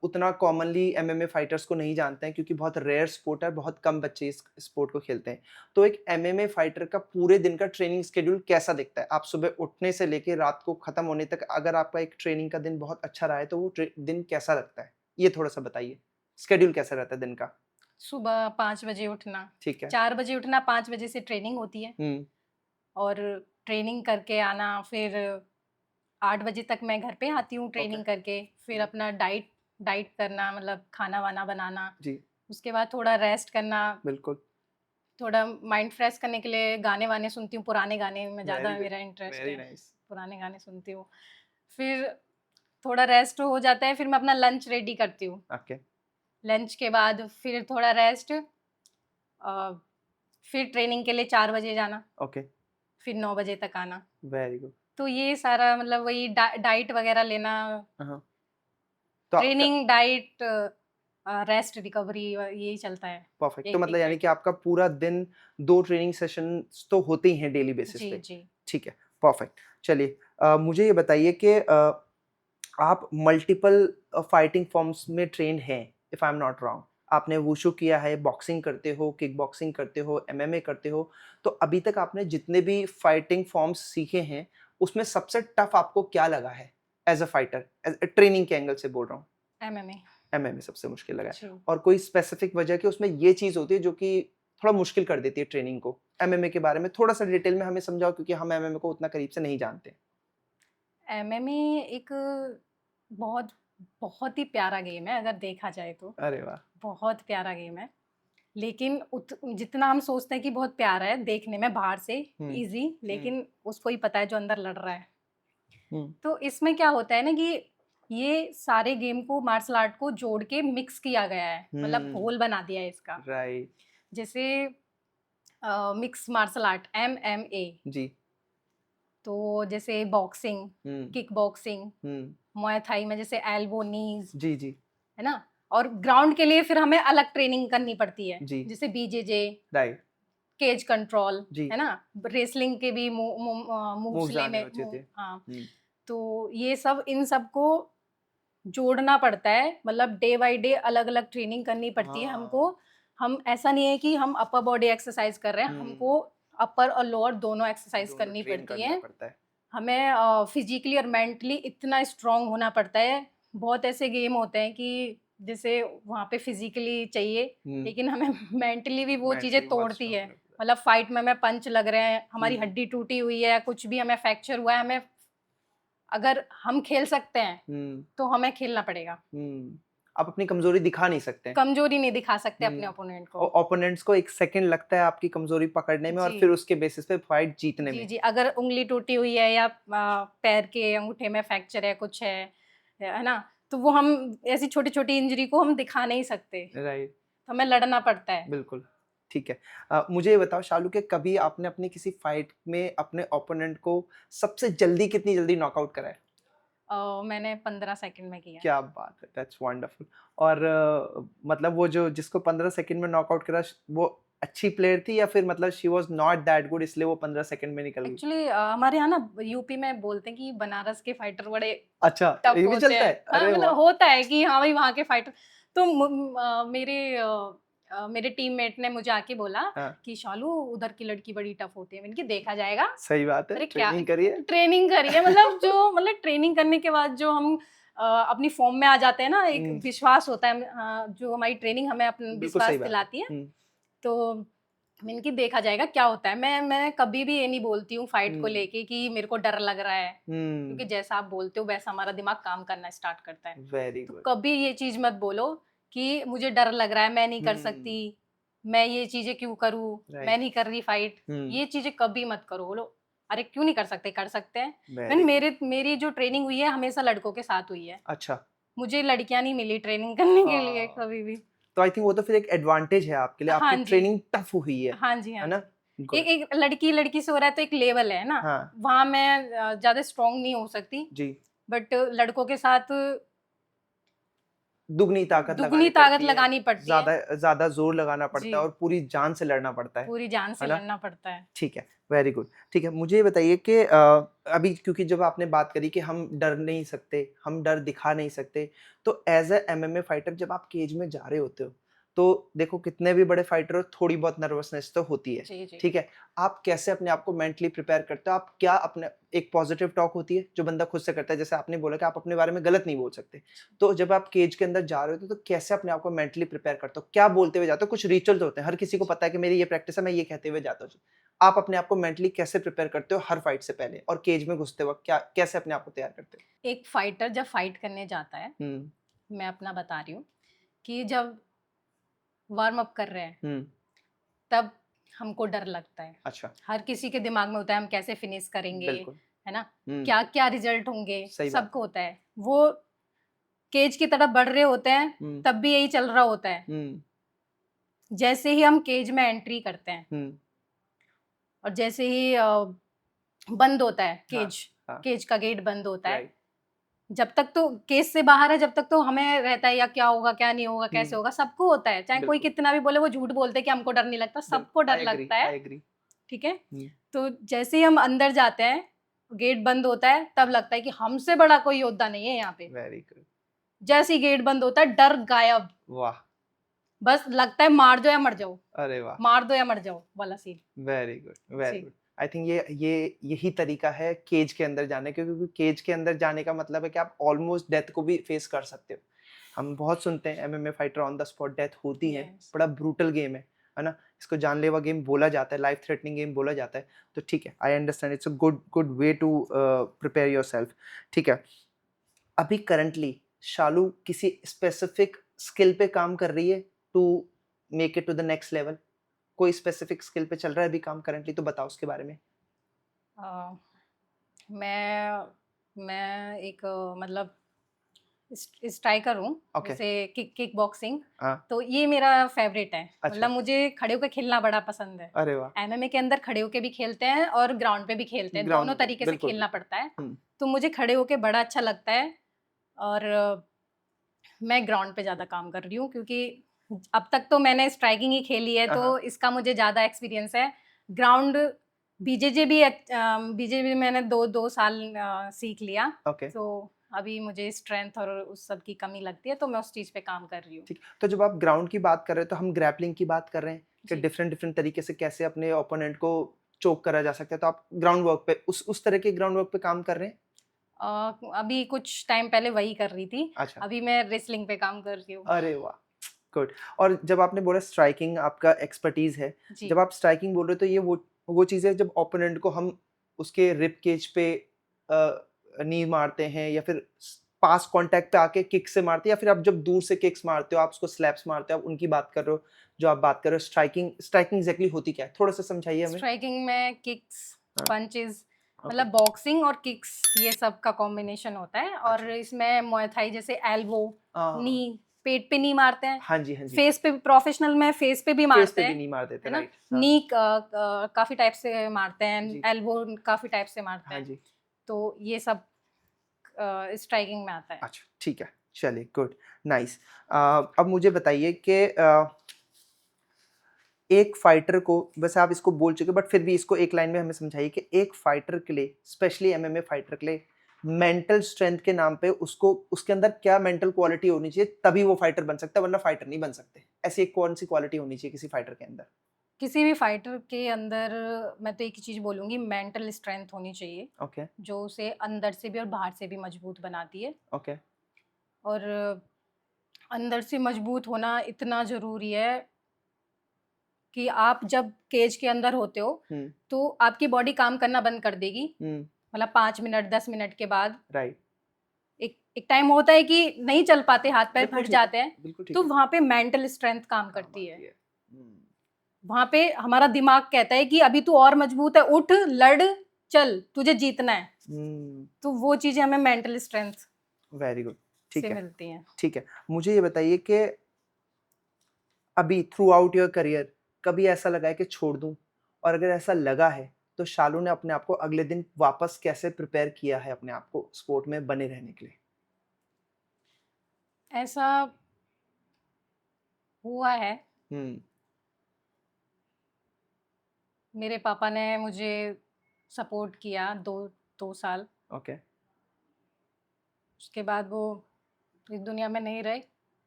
उतना कॉमनली एमएमए फाइटर्स को नहीं जानते हैं क्योंकि बहुत रेयर स्पोर्ट है, बहुत कम बच्चे इस स्पोर्ट को खेलते हैं। तो एक एमएमए फाइटर का पूरे दिन का ट्रेनिंग शेड्यूल कैसा दिखता है? आप सुबह उठने से लेके रात को खत्म होने तक अगर आपका एक ट्रेनिंग का दिन बहुत अच्छा रहा है तो वो दिन कैसा लगता है? ये थोड़ा-सा बताइए। शेड्यूल कैसा रहता है दिन का? सुबह 5 बजे उठना, ठीक है। 4 बजे उठना, 5 बजे से ट्रेनिंग होती है हुँ, और ट्रेनिंग करके आना, फिर 8 बजे तक मैं घर पे आती हूँ ओके। ट्रेनिंग करके, फिर हुँ, अपना डाइट डाइट करना मतलब खाना-वाना बनाना, जी, उसके बाद थोड़ा रेस्ट करना, बिल्कुल। थोड़ा माइंड फ्रेश करने के लिए गाने-वाने सुनती हूँ, पुराने गाने में वेरी ज़्यादा गुड, मेरा इंटरेस्ट वेरी है, नाइस। पुराने गाने सुनती हूँ। फिर थोड़ा रेस्ट हो जाता है, फिर मैं अपना लंच रेडी करती हूँ। ओके, लंच के बाद फिर थोड़ा रेस्ट फिर ट्रेनिंग के लिए 4 बजे जाना, ओके, फिर 9 बजे तक आना। Very good. तो ये सारा मतलब वही डाइट वगैरह लेना, हाँ, तो आपका ट्रेनिंग, डाइट रेस्ट रिकवरी यही चलता है परफेक्ट। एक तो मतलब वीक यानी में। कि आपका पूरा दिन 2 ट्रेनिंग सेशंस तो होते ही हैं डेली बेसिस जी पे। जी। ठीक है, परफेक्ट। चलिए मुझे ये बताइए कि आप मल्टीपल फाइटिंग फॉर्म्स में ट्रेन्ड हैं, if I am not wrong. आपने वुशु किया है, बॉक्सिंग करते हो, किक बॉक्सिंग करते हो, एमएमए करते हो। तो अभी तक आपने जितने भी फाइटिंग फॉर्म्स सीखे हैं, उसमें सबसे टफ आपको क्या लगा है एज़ अ फाइटर? ट्रेनिंग के एंगल से बोल रहा हूँ। एमएमए। एमएमए सबसे मुश्किल लगा है। जी। और कोई स्पेसिफिक वजह कि उसमें ये चीज़ होती है जो कि थोड़ा मुश्किल कर देती है ट्रेनिंग को? एमएमए के बारे में थोड़ा-सा डिटेल में हमें समझाओ, क्योंकि हम एमएमए को उतना करीब से नहीं जानते। एमएमए एक बहुत बहुत ही प्यारा गेम है अगर देखा जाए तो। अरे वाह! बहुत प्यारा गेम है। लेकिन जितना हम सोचते हैं कि बहुत प्यारा है देखने में बाहर से हुँ, इजी, हुँ, लेकिन उसको ही पता है जो अंदर लड़ रहा है। हुँ, तो इसमें क्या होता है ना कि ये सारे गेम को, मार्शल आर्ट को जोड़ के मिक्स किया गया है, मतलब हुँ, होल बना दिया है इसका। राइट, जैसे मिक्स मार्शल आर्ट एमएमए, जी, तो जैसे बॉक्सिंग, हुँ, किक बॉक्सिंग, हुँ, मुay थाई में जैसे एल्बो नीज, जी, जी, है ना। और ग्राउंड के लिए फिर हमें अलग ट्रेनिंग करनी पड़ती है, जी, जैसे बीजेजे, राइट, केज कंट्रोल, जी, है ना। रेसलिंग के भी मूव्स मूव्स आने लेने होते थे। हाँ। हुँ, तो ये सब, इन सबको जोड़ना पड़ता है, मतलब डे बाय डे अलग अलग ट्रेनिंग करनी पड़ती है हमको। हाँ, हम ऐसा नहीं है कि हम अपर बॉडी एक्सरसाइज कर रहे हैं, हुँ, हमको अपर और लोअर दोनों एक्सरसाइज दोनों करनी ट्रेन पड़ती करना है। पड़ता है। हमें फिजिकली और मेंटली इतना स्ट्रांग होना पड़ता है। बहुत ऐसे गेम होते हैं कि जैसे वहाँ पे फिजिकली चाहिए, हुँ, लेकिन हमें मेंटली भी वो चीज़ें मेंटली बहुत तोड़ती स्ट्रॉन्ग है। होना पड़ता है। मतलब फाइट में हमें पंच लग रहे हैं, हमारी हुँ, हड्डी टूटी हुई है, कुछ भी हमें फ्रैक्चर हुआ है, हमें अगर हम खेल सकते हैं हुँ, तो हमें खेलना पड़ेगा। हुँ, आप अपनी कमज़ोरी दिखा नहीं सकते। कमजोरी नहीं दिखा सकते अपने हुँ, ओपोनेंट को। और ओपोनेंट्स को 1 सेकंड लगता है आपकी कमज़ोरी पकड़ने में और जी फिर उसके बेसिस पे फाइट जीतने जी में। जी। अगर उंगली टूटी हुई है या पैर के अंगूठे में फ्रैक्चर है, कुछ है ना, तो वो हम ऐसी छोटी छोटी इंजरी को हम दिखा नहीं सकते, राइट, तो हमें लड़ना पड़ता है। बिल्कुल, ठीक है। मुझे ये बताओ शालू कि कभी आपने अपनी किसी फाइट में अपने ओपोनेंट को सबसे जल्दी कितनी जल्दी नॉकआउट करा है? मैंने 15 सेकंड में किया है। क्या बात है! That's wonderful. और मतलब वो जो जिसको 15 सेकंड में नॉकआउट करा वो अच्छी प्लेयर थी या फिर मतलब she was not that good इसलिए वो 15 सेकंड में निकल गई? एक्चुअली हमारे यहाँ ना यूपी में बोलते हैं कि बनारस के फाइटर बड़े अच्छा, टफ ये भी होते चलता हैं। है? हाँ, अरे मतलब वाह! होता है कि हाँ भाई वहाँ के फाइटर। तो मेरे टीममेट ने मुझे आके बोला हाँ, कि शालू उधर की लड़की बड़ी टफ होती है। मैंने कहा देखा जाएगा। सही बात है, अरे क्या ट्रेनिंग करिए। ट्रेनिंग करी है, मतलब जो मतलब ट्रेनिंग करने के बाद जो हम अपनी फॉर्म में आ जाते हैं ना, एक हुँ, विश्वास होता है, जो हमारी ट्रेनिंग हमें अपना बिल्कुल सही विश्वास बात है। दिलाती है। हुँ, तो मैंने कि देखा जाएगा क्या होता है। मैं कभी भी ये नहीं बोलती हूँ फाइट को हुँ, लेके कि मेरे को डर लग रहा है, क्योंकि हुँ, जैसा आप बोलते हो वैसा हमारा दिमाग काम करना स्टार्ट करता है। वेरी तो गुड। कभी ये चीज़ मत बोलो कि मुझे डर लग रहा है, मैं नहीं कर हुँ, सकती, मैं ये चीज़ें क्यों करूँ, मैं राइट। नहीं कर रही फाइट। हुँ, ये चीज़ें कभी मत करो। बोलो अरे क्यों नहीं कर सकते, कर सकते हैं। Very good. मेरी जो ट्रेनिंग हुई है हमेशा लड़कों के साथ हुई है। अच्छा। मुझे लड़कियाँ नहीं मिली ट्रेनिंग करने के लिए हाँ, कभी भी। तो आई थिंक वो तो फिर एक एडवांटेज है आपके लिए, हाँ आपकी जी। ट्रेनिंग टफ हुई हाँ जी, है हाँ ना? जी। एक गुड। एक लड़की-लड़की से हो रहा है तो एक लेवल है ना, हाँ, वहाँ मैं ज़्यादा स्ट्रॉन्ग नहीं हो सकती, जी। बट लड़कों के साथ दुगनी ताकत दुगनी लगानी ताकत पड़ती है, लगानी पड़ती है। ज़्यादा ज़्यादा ज़ोर लगाना जी, पड़ता है और पूरी जान से लड़ना पड़ता पूरी जान है से ना? लड़ना पड़ता है। ठीक है, वेरी गुड। ठीक है, मुझे ये बताइए कि अभी क्योंकि जब आपने बात करी कि हम डर नहीं सकते, हम डर दिखा नहीं सकते, तो ऐज़ अ एमएमए फाइटर जब आप केज में जा रहे होते हो, तो देखो कितने भी बड़े फाइटर हो, थोड़ी बहुत नर्वसनेस तो होती है, जी, जी। ठीक है? आप कैसे अपने आप को मेंटली प्रिपेयर करते हो? आप क्या अपने एक पॉजिटिव टॉक होती है, जो बंदा खुद से करता है, जैसे आपने बोला कि आप अपने बारे में गलत नहीं बोल सकते। तो जब आप केज के अंदर जा रहे होते हो, तो कैसे अपने आप को मेंटली प्रिपेयर करते हो? क्या बोलते हुए जाते हो? कुछ रिचुअल्स होते हैं, हर किसी को पता है कि मेरी ये प्रैक्टिस है, मैं ये कहते हुए जाता हूँ। आप अपने आप को मेंटली कैसे प्रिपेयर करते हो हर फाइट से पहले और केज में घुसते वक़्त क्या कैसे अपने आप को तैयार करते हो? एक फाइटर जब फाइट करने जाता है, हुँ, मैं अपना बता रही हूँ, कि जब वार्म अप कर रहे हैं, हुँ, तब हमको डर लगता है। अच्छा, हर किसी के दिमाग में होता है हम कैसे फिनिश करेंगे, बिल्कुल। है ना? हुँ, क्या-क्या रिजल्ट होंगे, सही बात सबको है। होता है। वो केज की तरफ बढ़ रहे होते हैं, हुँ, तब भी यही चल रहा होता है। हुँ, जैसे ही हम केज में एंट्री करते हैं हुँ, और जैसे ही बंद होता है हाँ, केज, हाँ, केज का गेट बंद होता है, राइट, जब तक तो केस से बाहर है, जब तक तो हमें रहता है या क्या होगा क्या नहीं होगा कैसे हम्म, होगा, सबको होता है, चाहे कोई बिल्कुल कितना भी बोले वो झूठ बोलते हैं कि हमको डर नहीं लगता, सबको डर आई एग्री, लगता है। I agree. ठीक है, तो जैसे ही हम अंदर जाते हैं, गेट बंद होता है, तब लगता है कि हमसे बड़ा कोई योद्धा नहीं है यहाँ पे। Very good. जैसे ही गेट बंद होता है, डर गायब, वाह। बस लगता है मार दो या मर जाओ, अरे वाह। मार दो या मर जाओ वाला सीन। वेरी गुड, वेरी जी। गुड। आई थिंक ये यही तरीका है केज के अंदर जाने का, क्योंकि केज के अंदर जाने का मतलब है कि आप ऑलमोस्ट डेथ को भी फेस कर सकते हो। हम बहुत सुनते हैं MMA fighter on the spot death होती है, यस। बड़ा ब्रूटल गेम है ना? इसको जानलेवा गेम बोला जाता है, लाइफ थ्रेटनिंग गेम बोला जाता है। तो ठीक है, I understand, it's a good good way to prepare yourself. ठीक है, अभी करंटली शालू किसी स्पेसिफिक स्किल पे काम कर रही है to make it to the next level? कोई स्पेसिफिक स्किल पे चल रहा है अभी काम करंटली, तो बताओ उसके बारे में। अ, मैं एक मतलब स्ट्राइकर हूँ, ओके। जैसे किक बॉक्सिंग। हाँ। तो ये मेरा फेवरेट है, अच्छा। मतलब मुझे खड़े होकर खेलना बड़ा पसंद है। अरे वाह। एमएमए के अंदर खड़े होके भी खेलते हैं और ग्राउंड पे भी खेलते हैं, दोनों ग्राउंड, तरीके से बिल्कुल खेलना बिल्कुल। पड़ता है। हम्म। तो मुझे खड़े होके बड़ा अच्छा लगता है, और मैं ग्राउंड पे ज़्यादा काम कर रही हूँ, क्योंकि अब तक तो मैंने स्ट्राइकिंग ही खेली है, तो हाँ। इसका मुझे ज़्यादा एक्सपीरियंस है। ग्राउंड बीजेजे भी मैंने दो दो साल सीख लिया। ओके। तो अभी मुझे स्ट्रेंथ और उस सब की कमी लगती है, तो मैं उस चीज़ पे काम कर रही हूँ। ठीक, तो जब आप ग्राउंड की बात कर रहे हो तो हम ग्रैपलिंग की बात कर रहे हैं कि जी। डिफरेंट डिफरेंट तरीके से कैसे अपने ओपोनेंट को चोक करा जा सकता है, तो आप ग्राउंड वर्क पे उस तरह के ग्राउंड वर्क पे काम कर रहे हैं? अभी कुछ टाइम पहले वही कर रही थी, अच्छा। अभी मैं रेसलिंग पे काम कर रही हूँ। अरे वाह, गुड। और जब आपने बोला स्ट्राइकिंग आपका एक्सपर्टीज है, जी। जब आप स्ट्राइकिंग बोल रहे हो तो ये वो चीज़ है जब ओपोनेंट को हम उसके रिब केज पे नी मारते हैं, या फिर पास कांटेक्ट पे आके किक से मारते हैं, या फिर आप जब दूर से किक्स मारते हो, आप उसको स्लैप्स मारते हो, आप उनकी बात कर रहे हो? जो आप बात कर रहे हो स्ट्राइकिंग, स्ट्राइकिंग एग्जैक्टली होती क्या है, थोड़ा सा समझाइए हमें। स्ट्राइकिंग में किक्स, हाँ। Punches, okay. मतलब बॉक्सिंग और किक्स, ये सब का कॉम्बिनेशन होता है। और अच्छा। इसमें मुay थाई जैसे एल्बो, हाँ। नी, पेट पे नी मारते हैं, हाँ जी, हाँ जी। फेस पे भी, प्रोफेशनल में फेस पे भी फेस मारते पे भी हैं, नहीं मार देते, है ना। राइट? हाँ नी काफी टाइप से मारते हैं, जी। एल्बो काफी टाइप से मारते हाँ हैं। जी। तो ये सब स्ट्राइकिंग में आता है। अच्छा, ठीक है, चलिए, गुड, नाइस। अब मुझे बताइए कि एक फाइटर को, वैसे आप इसको बोल चुके बट फिर भी इसको एक लाइन में हमें समझाइए कि एक फाइटर के लिए, स्पेशली एमएमए फाइटर के लिए, मेंटल स्ट्रेंथ के नाम पे उसको, उसके अंदर क्या मेंटल क्वालिटी होनी चाहिए तभी वो फाइटर बन सकता है, वरना फाइटर नहीं बन सकते? ऐसी एक कौन सी क्वालिटी होनी चाहिए किसी फाइटर के अंदर? किसी भी फाइटर के अंदर मैं तो एक ही चीज बोलूंगी, मेंटल स्ट्रेंथ होनी चाहिए, ओके। जो उसे अंदर से भी और बाहर से भी मजबूत बनाती है। ओके। और अंदर से मजबूत होना इतना ज़रूरी है कि आप जब केज के अंदर होते हो, हम्म। तो आपकी बॉडी काम करना बंद कर देगी। हम्म। मतलब 5 मिनट, 10 मिनट के बाद राइट। एक एक टाइम होता है कि नहीं चल पाते, हाथ-पैर बिल्कुल फट ठीक है, जाते हैं, बिल्कुल तो ठीक है। वहाँ पे मेंटल स्ट्रेंथ काम काम करती है। आती है। वहाँ पे हमारा दिमाग कहता है कि अभी तू और मजबूत है, उठ, लड़, चल, तुझे जीतना है। हम्म। तो वो चीज़ें हमें मेंटल स्ट्रेंथ वेरी गुड। से ठीक है, मिलती हैं। ठीक है। मुझे ये बताइए कि अभी थ्रू आउट योर करियर कभी ऐसा लगा है कि छोड़ दूं? और अगर ऐसा लगा है तो शालू ने अपने आप को अगले दिन वापस कैसे प्रिपेयर किया है अपने आप को स्पोर्ट में बने रहने के लिए? ऐसा हुआ है, हम्म। मेरे पापा ने मुझे सपोर्ट किया 2 साल। ओके। उसके बाद वो इस दुनिया में नहीं रहे,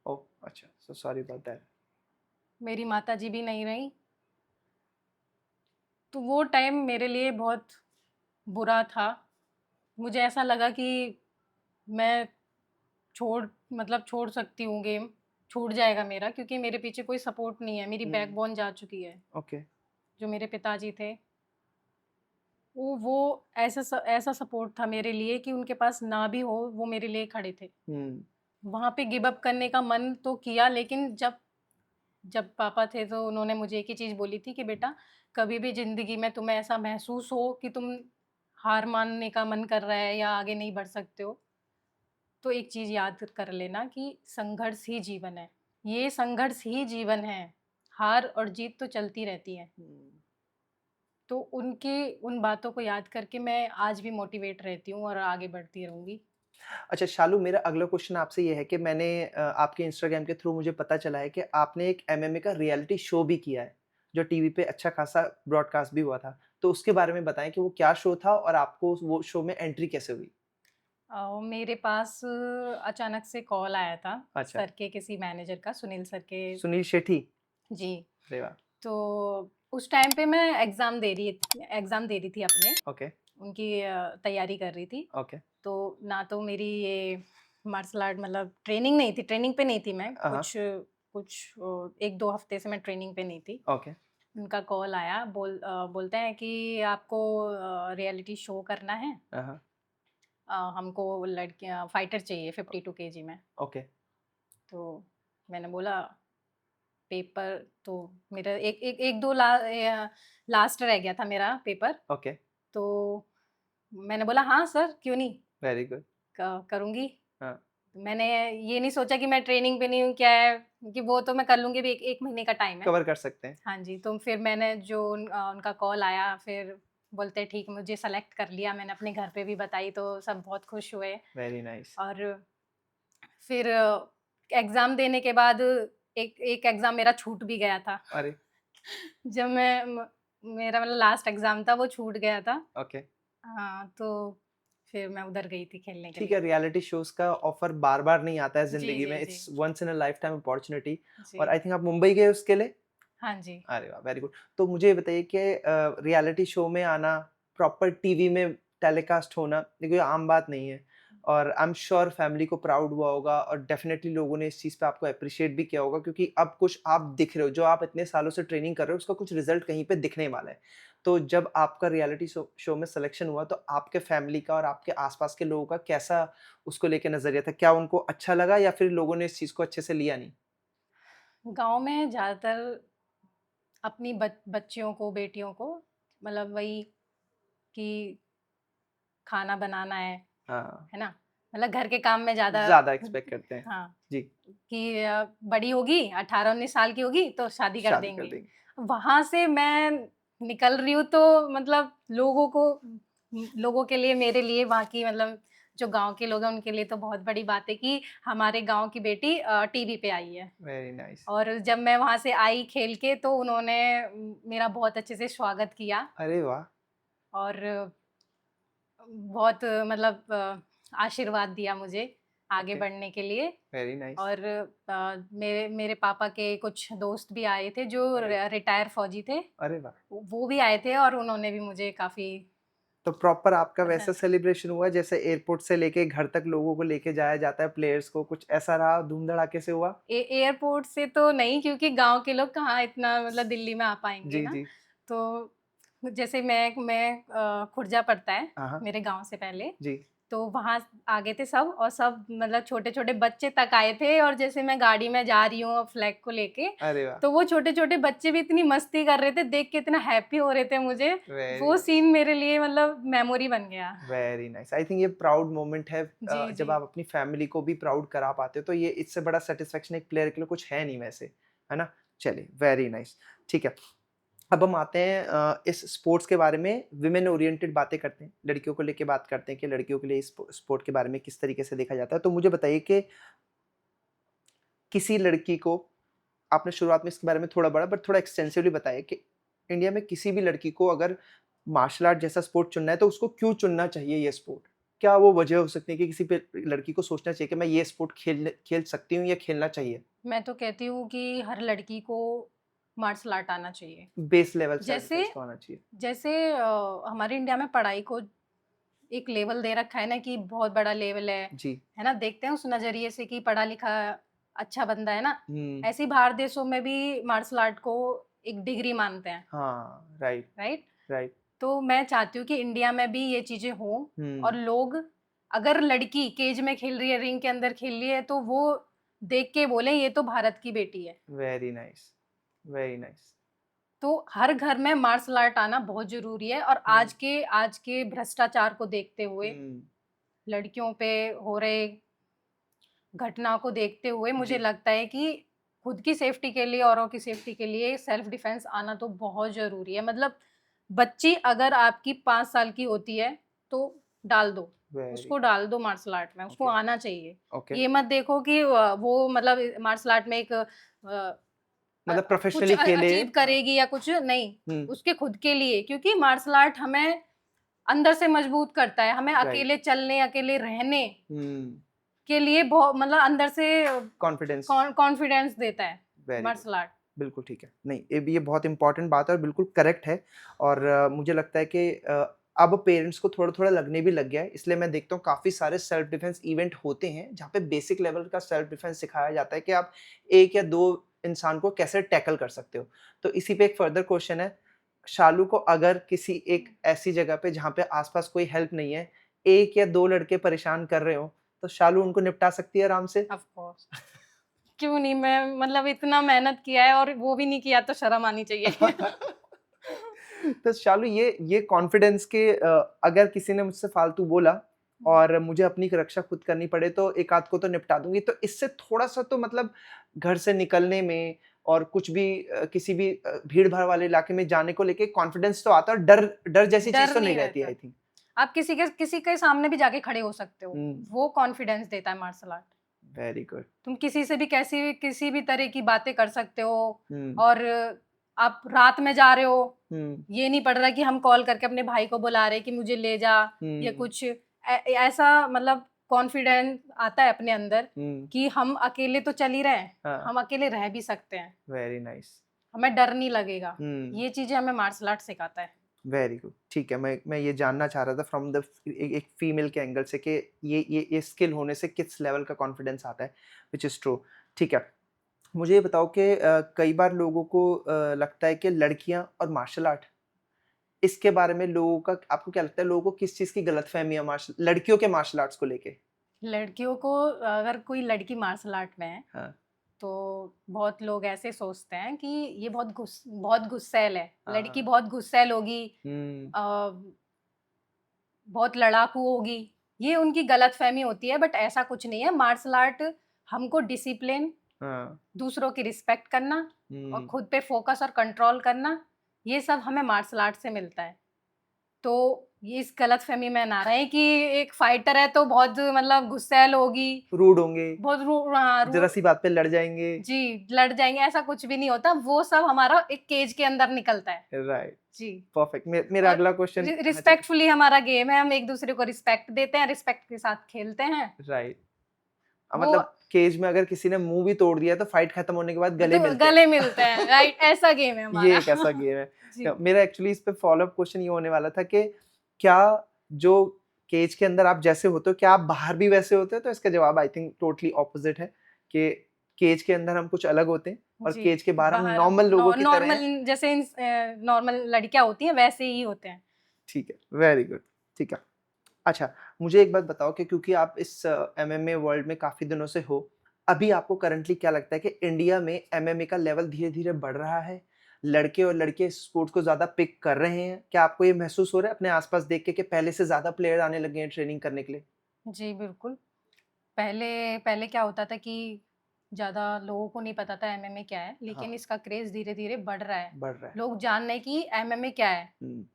ओह, अच्छा, सो सॉरी अबाउट दैट। मेरी माताजी भी नहीं रहीं। तो वो टाइम मेरे लिए बहुत बुरा था। मुझे ऐसा लगा कि मैं छोड़ मतलब छोड़ सकती हूँ गेम, छूट जाएगा मेरा, क्योंकि मेरे पीछे कोई सपोर्ट नहीं है, मेरी हम्म। बैकबोन जा चुकी है। ओके। जो मेरे पिताजी थे, वो ऐसा सपोर्ट था मेरे लिए कि उनके पास ना भी हो, वो मेरे लिए खड़े थे। हम्म। वहाँ पे गिव अप करने का मन तो किया, लेकिन जब जब पापा थे तो उन्होंने मुझे एक ही चीज़ बोली थी कि बेटा, कभी भी ज़िंदगी में तुम्हें ऐसा महसूस हो कि तुम हार मानने का मन कर रहा है या आगे नहीं बढ़ सकते हो, तो एक चीज़ याद कर लेना कि संघर्ष ही जीवन है। ये संघर्ष ही जीवन है। हार और जीत तो चलती रहती है। तो उनकी उन बातों को याद करके मैं आज भी मोटिवेट रहती हूँ और आगे बढ़ती रहूँगी। अच्छा शालू, मेरा अगला क्वेश्चन आपसे ये है कि मैंने आपके इंस्टाग्राम के थ्रू मुझे पता चला है कि आपने एक एमएमए का रियलिटी शो भी किया है, जो टीवी पे अच्छा खासा ब्रॉडकास्ट भी हुआ था। तो उसके बारे में बताएँ कि वो क्या शो था और आपको वो शो में एंट्री कैसे हुई? मेरे पास अचानक से कॉल आया था अच्छा, सर के किसी मैनेजर का, सुनील सर के। सुनील शेट्टी? जी। अरे वाह! तो उस टाइम पे मैं एग्ज़ाम दे रही थी अपने, ओके, उनकी तैयारी कर रही थी। ओके। तो ना तो मेरी ये मार्शल आर्ट मतलब ट्रेनिंग नहीं थी, ट्रेनिंग पे नहीं थी मैं, हाँ, कुछ कुछ 1-2 हफ्ते से मैं ट्रेनिंग पे नहीं थी। ओके। उनका कॉल आया, बोलते हैं कि आपको रियलिटी शो करना है। हाँ, हमको लड़कियाँ फाइटर चाहिए 52 केजी में। ओके, तो मैंने बोला पेपर तो मेरा एक एक एक 2 लास्ट रह गया था मेरा पेपर। ओके। तो मैंने बोला हाँ सर, क्यों नहीं, वेरी गुड। करूँगी। हाँ, मैंने ये नहीं सोचा कि मैं ट्रेनिंग पे नहीं हूँ, क्या है कि वो तो मैं कर लूँगी, अभी 1 महीने का टाइम है। कवर कर सकते हैं। हाँ जी, तो फिर मैंने उनका कॉल आया, फिर बोलते ठीक, मुझे सेलेक्ट कर लिया। मैंने अपने घर पे भी बताई तो सब बहुत खुश हुए। Very nice. और फिर एग्ज़ाम देने के बाद एक एक एग्ज़ाम मेरा छूट भी गया था। अरे! जब मेरा मतलब लास्ट एग्ज़ाम था, वो छूट गया था। ओके। हाँ, तो फिर मैं उधर गई थी खेलने के ठीक है, लिए। रियलिटी शोज़ का ऑफ़र बार-बार नहीं आता है जी, ज़िंदगी जी, में, जी। It's once in a lifetime opportunity. और जी। आई थिंक आप मुंबई गए उसके लिए? हाँ जी। अरे वाह! Very good. तो मुझे ये बताइए कि रियलिटी शो में आना, प्रॉपर टीवी में टेलीकास्ट होना, देखिए आम बात नहीं है और आई एम श्योर फैमिली को प्राउड हुआ होगा और डेफिनिटली लोगों ने इस चीज़ पे आपको एप्रिशिएट भी किया होगा क्योंकि अब कुछ आप दिख रहे हो, जो आप इतने सालों से ट्रेनिंग कर रहे हो, उसका कुछ रिज़ल्ट कहीं पे दिखने वाला है। तो जब आपका रियलिटी शो में सिलेक्शन हुआ, तो आपके फैमिली का और आपके आस-पास के लोगों का कैसा उसको लेके नज़रिया था? क्या उनको अच्छा लगा या फिर लोगों ने इस चीज़ को अच्छे से लिया नहीं? गाँव में ज़्यादातर अपनी बच्चियों को, बेटियों को मतलब वही कि खाना बनाना हाँ, है ना? मतलब घर के काम में ज़्यादा ज़्यादा एक्सपेक्ट करते हैं। हाँ, जी, कि बड़ी होगी 18-19 साल की होगी तो शादी कर शादी कर देंगे। देंगे। वहाँ से मैं निकल रही हूँ तो मतलब लोगों के लिए, मेरे लिए वहाँ की मतलब जो गाँव के लोग हैं उनके लिए तो बहुत बड़ी बात है कि हमारे गाँव की बेटी टीवी पे आई है। Very nice. और जब मैं वहाँ से आई खेल के तो उन्होंने मेरा बहुत अच्छे से स्वागत किया अरे वाह! और बहुत मतलब आशीर्वाद दिया मुझे आगे ओके, बढ़ने के लिए। Very nice. और मेरे मेरे पापा के कुछ दोस्त भी आए थे जो अरे वाह! रिटायर फौजी थे, अरे वाह! वो भी आए थे और उन्होंने भी मुझे काफ़ी तो प्रॉपर आपका वैसा पसंद। सेलिब्रेशन हुआ जैसे एयरपोर्ट से लेके घर तक लोगों को लेके जाया जाता है प्लेयर्स को, कुछ ऐसा रहा धूम-धड़ाके से हुआ? एयरपोर्ट से तो नहीं, क्योंकि गाँव के लोग कहाँ इतना मतलब दिल्ली में आ पाएँगे जी, ना। जी। तो जैसे मैं खुर्जा पड़ता है हाँ, हाँ। मेरे गाँव से पहले, जी। तो वहाँ आ गए थे सब और सब मतलब छोटे-छोटे बच्चे तक आए थे और जैसे मैं गाड़ी में जा रही हूँ फ्लैग को लेके, अरे वाह! तो वो छोटे-छोटे बच्चे भी इतनी मस्ती कर रहे थे, देख के इतना हैप्पी हो रहे थे मुझे, वेरी वो नाइस, सीन मेरे लिए मतलब मेमोरी बन गया। Very nice. आई थिंक ये प्राउड मोमेंट है जी, जब जी। आप अपनी फैमिली को भी प्राउड करा पाते हो, तो ये इससे बड़ा सैटिस्फैक्शन एक प्लेयर के लिए कुछ है नहीं वैसे, है ना? चलिए, वेरी नाइस। ठीक है। अब हम आते हैं इस स्पोर्ट्स के बारे में विमेन ओरिएंटेड बातें करते हैं, लड़कियों को लेके बात करते हैं कि लड़कियों के लिए स्पोर्ट के बारे में किस तरीके से देखा जाता है। तो मुझे बताइए कि किसी लड़की को आपने शुरुआत में इसके बारे में थोड़ा बड़ा बट थोड़ा एक्सटेंसिवली बताया कि इंडिया में किसी भी लड़की को अगर मार्शल आर्ट जैसा स्पोर्ट चुनना है तो उसको क्यों चुनना चाहिए ये स्पोर्ट? क्या वो वजह हो सकती है कि किसी पे लड़की को सोचना चाहिए कि मैं ये स्पोर्ट खेल खेल सकती हूँ या खेलना चाहिए? मैं तो कहती हूँ कि हर लड़की को मार्शल आर्ट आना चाहिए। बेस लेवल सेल्फ जैसे डिफेंस तो आना चाहिए। जैसे हमारे इंडिया में पढ़ाई को एक लेवल दे रखा है ना कि बहुत बड़ा लेवल जी। है ना? देखते हैं उस नज़रिए से कि पढ़ा-लिखा अच्छा बंदा है ना? हुँ। ऐसे ही बाहर देशों में भी मार्शल आर्ट को एक डिग्री मानते हैं, हाँ, राइट, राइट? राइट। तो मैं चाहती हूँ कि इंडिया में भी ये चीज़ें हों और हुँ। लोग, अगर लड़की केज में खेल रही है, रिंग के अंदर खेल रही है, तो वो देख के बोलें ये तो भारत की बेटी है। Very nice, very nice. तो हर घर में मार्शल आर्ट आना बहुत ज़रूरी है और हुँ, आज के भ्रष्टाचार को देखते हुए, हुँ। लड़कियों पे हो रहे घटना को देखते हुए मुझे जी। लगता है कि खुद की सेफ्टी के लिए, औरों की सेफ्टी के लिए सेल्फ डिफेंस आना तो बहुत ज़रूरी है। मतलब बच्ची अगर आपकी 5 साल की होती है, तो डाल दो। वेरी उसको डाल दो मार्शल आर्ट में, उसको ओके आना चाहिए। ओके ये मत देखो कि वो मतलब मार्शल आर्ट में एक मतलब कुछ प्रोफेशनली खेले। अचीव हाँ। करेगी या कुछ नहीं, हुँ, उसके खुद के लिए, क्योंकि मार्शल आर्ट हमें अंदर से मजबूत करता है, हमें राइट। अकेले चलने, अकेले रहने हुँ, के लिए बहुत मतलब अंदर से कॉन्फिडेंस। कॉन्फिडेंस देता है वेरी गुड। Martial art. बिल्कुल ठीक है। नहीं, ये बहुत इम्पोर्टेंट बात है और बिल्कुल करेक्ट है और मुझे लगता है कि अब पेरेंट्स को थोड़ा-थोड़ा लगने भी लग गया है, इसलिए मैं देखता हूँ काफ़ी सारे सेल्फ डिफेंस इवेंट होते हैं, जहाँ पे बेसिक लेवल का सेल्फ डिफेंस सिखाया जाता है कि आप 1 या 2 इंसान को कैसे टैकल कर सकते हो। तो इसी पे एक फर्दर क्वेश्चन है, शालू को अगर किसी एक ऐसी जगह पे जहाँ पे आस-पास कोई हेल्प नहीं है, 1 या 2 लड़के परेशान कर रहे हों, तो शालू उनको निपटा सकती है आराम से? ऑफ कोर्स, क्यों नहीं, मैं मतलब इतना मेहनत किया है और वो भी नहीं किया तो शर्म आनी चाहिए। तो शालू ये कॉन्फिडेंस के अगर किसी ने मुझसे फालतू बोला और मुझे अपनी रक्षा खुद करनी पड़े तो एक आध को तो निपटा दूंगी तो इससे थोड़ा सा तो मतलब घर से निकलने में और कुछ भी किसी भी भीड़ भाड़ वाले इलाके में जाने को लेके कॉन्फिडेंस तो आता है और डर डर जैसी चीज डर तो नहीं नहीं रहती रहता, आई थिंक। आप किसी के सामने भी जाके खड़े हो सकते हो, वो कॉन्फिडेंस देता है मार्शल आर्ट। Very good. तुम किसी से भी कैसी किसी भी तरह की बातें कर सकते हो, हम्म और आप रात में जा रहे हो, हम्म ये नहीं पड़ रहा कि हम कॉल करके अपने भाई को बुला रहे कि मुझे ले जा, या हम्म कुछ ऐसा मतलब कॉन्फिडेंस आता है अपने अंदर हम्म कि हम अकेले तो चल ही रहे हैं, हाँ। हम अकेले रह भी सकते हैं, वेरी नाइस। हमें डर नहीं लगेगा। हम्म ये चीजें हमें मार्शल आर्ट सिखाता है। Very good. ठीक है, मैं ये जानना चाह रहा था फ्रॉम द एक फीमेल के एंगल से कि ये स्किल होने से किस लेवल का कॉन्फिडेंस आता है, व्हिच इज़ ट्रू। ठीक है, मुझे ये बताओ कि कई बार लोगों को लगता है कि लड़कियाँ और मार्शल आर्ट, इसके बारे में लोगों का आपको क्या लगता है लोगों को किस चीज़ की गलतफ़हमी है मार्शल लड़कियों के मार्शल आर्ट्स को लेके? लड़कियों को, अगर कोई लड़की मार्शल आर्ट में है हाँ, तो बहुत लोग ऐसे सोचते हैं कि ये बहुत गुस्सैल है, लड़की हाँ। बहुत गुस्सैल होगी, हुँ, अ, बहुत लड़ाकू होगी। ये उनकी गलतफहमी होती है, बट ऐसा कुछ नहीं है। मार्शल आर्ट हमको डिसिप्लिन, हाँ, दूसरों की रिस्पेक्ट करना और हुँ। खुद पे फोकस और कंट्रोल करना, ये सब हमें मार्शल आर्ट से मिलता है। तो ये इस गलतफहमी में ना रहें कि एक फाइटर है तो बहुत मतलब गुस्सैल होगी, रूड होंगे, बहुत हाँ, ज़रा-सी बात पे लड़ जाएँगे। जी, लड़ जाएँगे, ऐसा कुछ भी नहीं होता, वो सब हमारा एक केज के अंदर निकलता है। राइट, जी, परफेक्ट। मेरा और अगला क्वेश्चन हाँ जी, रिस्पेक्टफुली हमारा गेम है, हम एक-दूसरे को रिस्पेक्ट देते हैं, रिस्पेक्ट के साथ खेलते हैं। राइट। वो मतलब केज में अगर किसी ने मुँह भी तोड़ दिया तो फाइट खत्म होने के बाद गले तो मिलते हैं। गले मिलते हैं, राइट, ऐसा गेम है ये हमारा। एक ऐसा गेम है। जी, मेरा एक्चुअली इस पे फ़ॉलो-अप क्वेश्चन ये होने वाला था कि क्या जो केज के अंदर आप जैसे होते हो, क्या आप बाहर भी वैसे होते हो? तो इसका जवाब आई थिंक टोटली ऑपोज़िट है कि केज के अंदर हम कुछ अलग होते हैं और जी, केज के बाहर हम बाहर नॉर्मल लोगों की तरह नॉर्मल हैं। जैसे नॉर्मल लड़कियाँ होती हैं, वैसे ही होते हैं। ठीक है, वेरी गुड, ठीक है। अच्छा, मुझे एक बात बताओ कि क्योंकि आप इस एमएमए वर्ल्ड में काफ़ी दिनों से हो, अभी आपको करंटली क्या लगता है कि इंडिया में एमएमए का लेवल धीरे-धीरे बढ़ रहा है? लड़के और लड़कियाँ इस स्पोर्ट को ज़्यादा पिक कर रहे हैं? क्या आपको ये महसूस हो रहा है अपने आस-पास देख के कि पहले से ज़्यादा प्लेयर आने लगे हैं ट्रेनिंग करने के लिए? जी, बिल्कुल। पहले पहले क्या होता था कि ज़्यादा लोगों को नहीं पता था एमएमए क्या है, हाँ, लेकिन इसका क्रेज़ धीरे-धीरे बढ़ रहा है। बढ़ रहा है। लोग जान रहे हैं कि एमएमए क्या है। हुँ,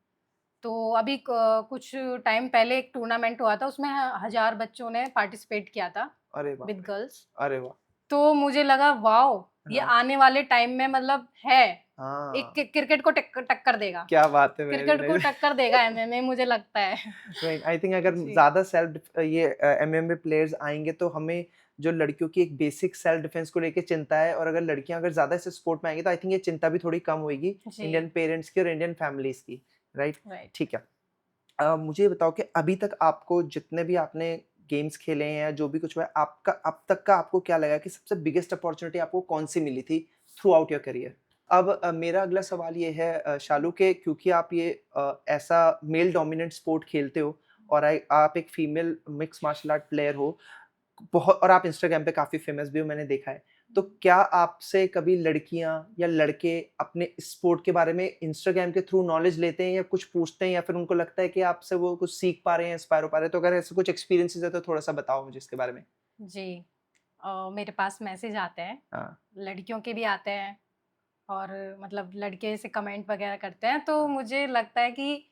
तो अभी कुछ टाइम पहले एक टूर्नामेंट हुआ था, उसमें 1000 बच्चों ने पार्टिसिपेट किया था अरे बाप विद रे! गर्ल्स। अरे वाह! तो मुझे लगा वॉव! ये हाँ, आने वाले टाइम में मतलब है, एक हाँ, क्रिकेट को टक्कर देगा। क्या बात है, वेरी क्रिकेट को नाइस। टक्कर देगा एमएमए, मुझे लगता है। राइट, आई थिंक अगर जी, ज़्यादा ये एमएमए प्लेयर्स आएँगे तो हमें जो लड़कियों की एक बेसिक सेल्फ डिफेंस को लेके चिंता है और अगर लड़कियाँ अगर ज़्यादा इस स्पोर्ट में आएँगी तो आई थिंक ये चिंता भी थोड़ी कम होएगी जी, इंडियन पेरेंट्स की और इंडियन फैमिलीज़ की, राइट? राइट। ठीक है। मुझे ये बताओ कि अभी तक आपको जितने भी आपने गेम्स खेले हैं या जो भी कुछ हुआ है, आपका अब तक का आपको क्या लगा कि सबसे बिगेस्ट अपॉर्च्युनिटी आपको कौन-सी मिली थी थ्रू आउट योर करियर? अब मेरा अगला सवाल ये है शालू के क्योंकि आप ये ऐसा मेल डोमिनेंट स्पोर्ट खेलते हो और आप एक female mix martial art player हो, बहुत और आप इंस्टाग्राम पे काफ़ी फेमस भी हो मैंने देखा है। तो क्या आपसे कभी लड़कियाँ या लड़के अपने स्पोर्ट के बारे में इंस्टाग्राम के थ्रू नॉलेज लेते हैं या कुछ पूछते हैं या फिर उनको लगता है कि आपसे वो कुछ सीख पा रहे हैं, इंस्पायर हो पा रहे हैं? तो अगर ऐसे कुछ एक्सपीरियंसेस है तो थोड़ा-सा बताओ मुझे इसके बारे में? जी, मेरे पास मैसेज आते हैं, हाँ, लड़कियों के भी आते हैं, और मतलब लड़के ऐसे कमेंट वगैरह करते हैं, तो हाँ। मुझे लगता है कि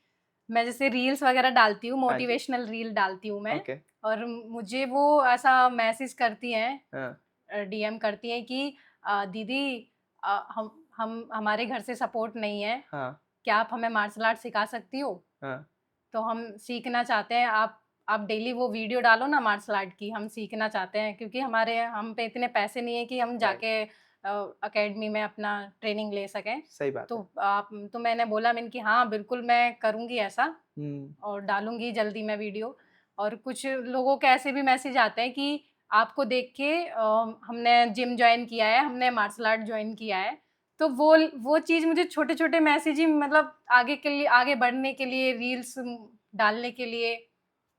मैं जैसे रील्स वगैरह डालती हूँ, हाँ जी। मोटिवेशनल रील डालती हूँ मैं, ओके। और मुझे वो ऐसा मैसेज करती हैं, हाँ, डीएम करती हैं कि दीदी, हम हमारे घर से सपोर्ट नहीं है, हाँ, क्या आप हमें मार्शल आर्ट सिखा सकती हो? हाँ, तो हम सीखना चाहते हैं, आप डेली वो वीडियो डालो ना मार्शल आर्ट की, हम सीखना चाहते हैं, क्योंकि हम पे इतने पैसे नहीं है कि हम राइट, जाके अकेडमी में अपना ट्रेनिंग ले सकें। सही बात है। तो मैंने कि हाँ बिल्कुल मैं करूँगी ऐसा, हुँ, और डालूँगी जल्दी मैं वीडियो। और कुछ लोगों के ऐसे भी मैसेज आते हैं कि आपको देख के हमने जिम जॉइन किया है, हमने मार्शल आर्ट जॉइन किया है। तो वो चीज़ मुझे छोटे-छोटे मैसेज ही मतलब आगे बढ़ने के लिए, रील्स डालने के लिए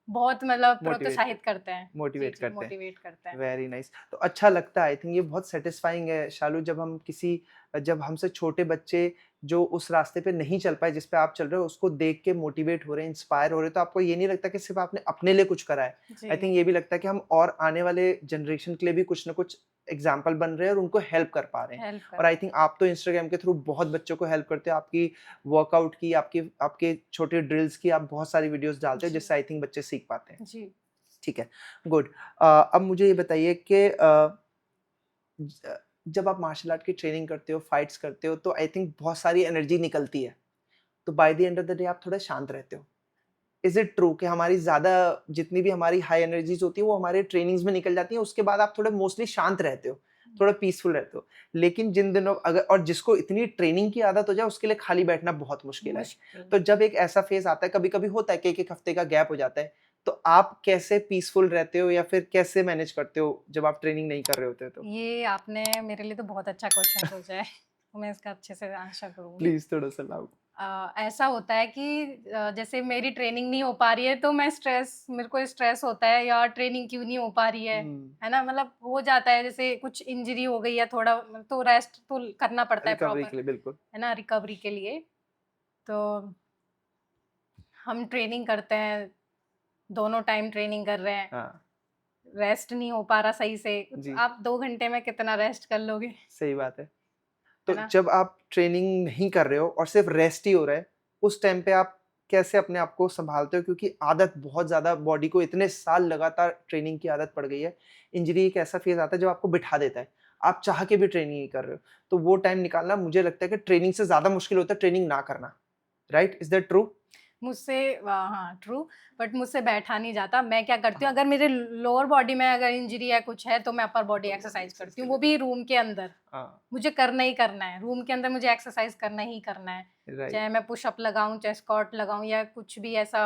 बहुत मतलब मोटिवेट कर प्रोत्साहित करते हैं। जी, मोटिवेट जी, करते हैं। मोटिवेट करते हैं। Very nice. तो अच्छा लगता है, आई थिंक ये बहुत सैटिस्फाइंग है शालू, जब हमसे छोटे बच्चे जो उस रास्ते पे नहीं चल पाए जिस पे आप चल रहे हो, उसको देख के मोटिवेट हो रहे हैं, इंस्पायर हो रहे हैं, तो आपको ये नहीं लगता कि सिर्फ आपने अपने लिए कुछ करा है। आई जी, थिंक ये भी लगता है कि हम और आने वाले जनरेशन के लिए भी कुछ ना कुछ एग्जाम्पल बन रहे हैं और उनको हेल्प कर पा रहे हैं। हेल्प कर और आई पा थिंक रहे हैं। आप तो इंस्टाग्राम के थ्रू बहुत बच्चों को हेल्प करते हो, आपकी वर्कआउट की, आपकी आपके छोटे ड्रिल्स की आप बहुत सारी वीडियोस डालते हो, जी, जिससे आई थिंक बच्चे सीख पाते हैं। जी। ठीक है, गुड। अब मुझे ये बताइए कि ज जब आप मार्शल आर्ट की ट्रेनिंग करते हो, फाइट्स करते हो, तो आई थिंक बहुत सारी एनर्जी निकलती है। तो by the end of the day आप थोड़ा शांत रहते हो। इज़ इट ट्रू कि हमारी ज़्यादा जितनी भी हमारी हाई एनर्जीज़ होती हैं, वो हमारे ट्रेनिंग्स में निकल जाती हैं, उसके बाद आप थोड़ा मोस्टली शांत रहते हो, थोड़ा पीसफुल रहते हो। लेकिन जिन दिनों अगर और जिसको इतनी ट्रेनिंग की आदत हो जाए, उसके लिए खाली बैठना बहुत मुश्किल है। मुश्किल। तो जब एक ऐसा फेज़ आता है, कभी-कभी होता है कि 1-1 हफ्ते का गैप हो जाता है, तो आप कैसे पीसफुल रहते हो या फिर कैसे मैनेज करते हो जब आप ट्रेनिंग नहीं कर रहे होते हो तो? ये आपने मेरे लिए तो बहुत अच्छा क्वेश्चन पूछा है। तो मैं इसका अच्छे से आंसर करूँगी। प्लीज़ थोड़ा-सा लाउड। ऐसा होता है कि जैसे मेरी ट्रेनिंग नहीं हो पा रही है, तो मेरे को स्ट्रेस होता है, यार ट्रेनिंग क्यों नहीं हो पा रही हुँ, है ना? मतलब हो जाता है, जैसे कुछ इंजरी हो गई है थोड़ा, तो रेस्ट तो करना पड़ता है रिकवरी प्रॉपर, के लिए बिल्कुल। है ना? रिकवरी के लिए। तो हम ट्रेनिंग करते हैं, दोनों टाइम ट्रेनिंग कर रहे हैं, हाँ, रेस्ट नहीं हो पा रहा सही से। जी, आप 2 घंटे में कितना रेस्ट कर लोगे, सही बात है। है तो ना? जब आप ट्रेनिंग नहीं कर रहे हो और सिर्फ रेस्ट ही हो रहा है, उस टाइम पे आप कैसे अपने आप को सँभालते हो? क्योंकि आदत बहुत ज़्यादा बॉडी को इतने साल लगातार ट्रेनिंग की आदत पड़ गई है। इंजरी एक ऐसा फ़ेज़ आता है जो आपको बिठा देता है। आप चाह के भी ट्रेनिंग नहीं कर रहे हो। तो वो टाइम निकालना मुझे लगता है कि ट्रेनिंग से ज़्यादा मुश्किल होता है ट्रेनिंग ना करना। राइट? Is that true? मुझसे हाँ, ट्रू, बट मुझसे बैठा नहीं जाता। मैं क्या करती हूँ, हाँ, अगर मेरे लोअर बॉडी में अगर इंजरी है, कुछ है, तो मैं upper body upper body exercise exercise करती कर हूँ, वो लेते भी हो। रूम के अंदर। हाँ, मुझे करना ही करना है, रूम के अंदर मुझे एक्सरसाइज करना ही करना है। राइट। चाहे मैं पुशअप लगाऊँ, चाहे स्क्वाट लगाऊँ, या कुछ भी ऐसा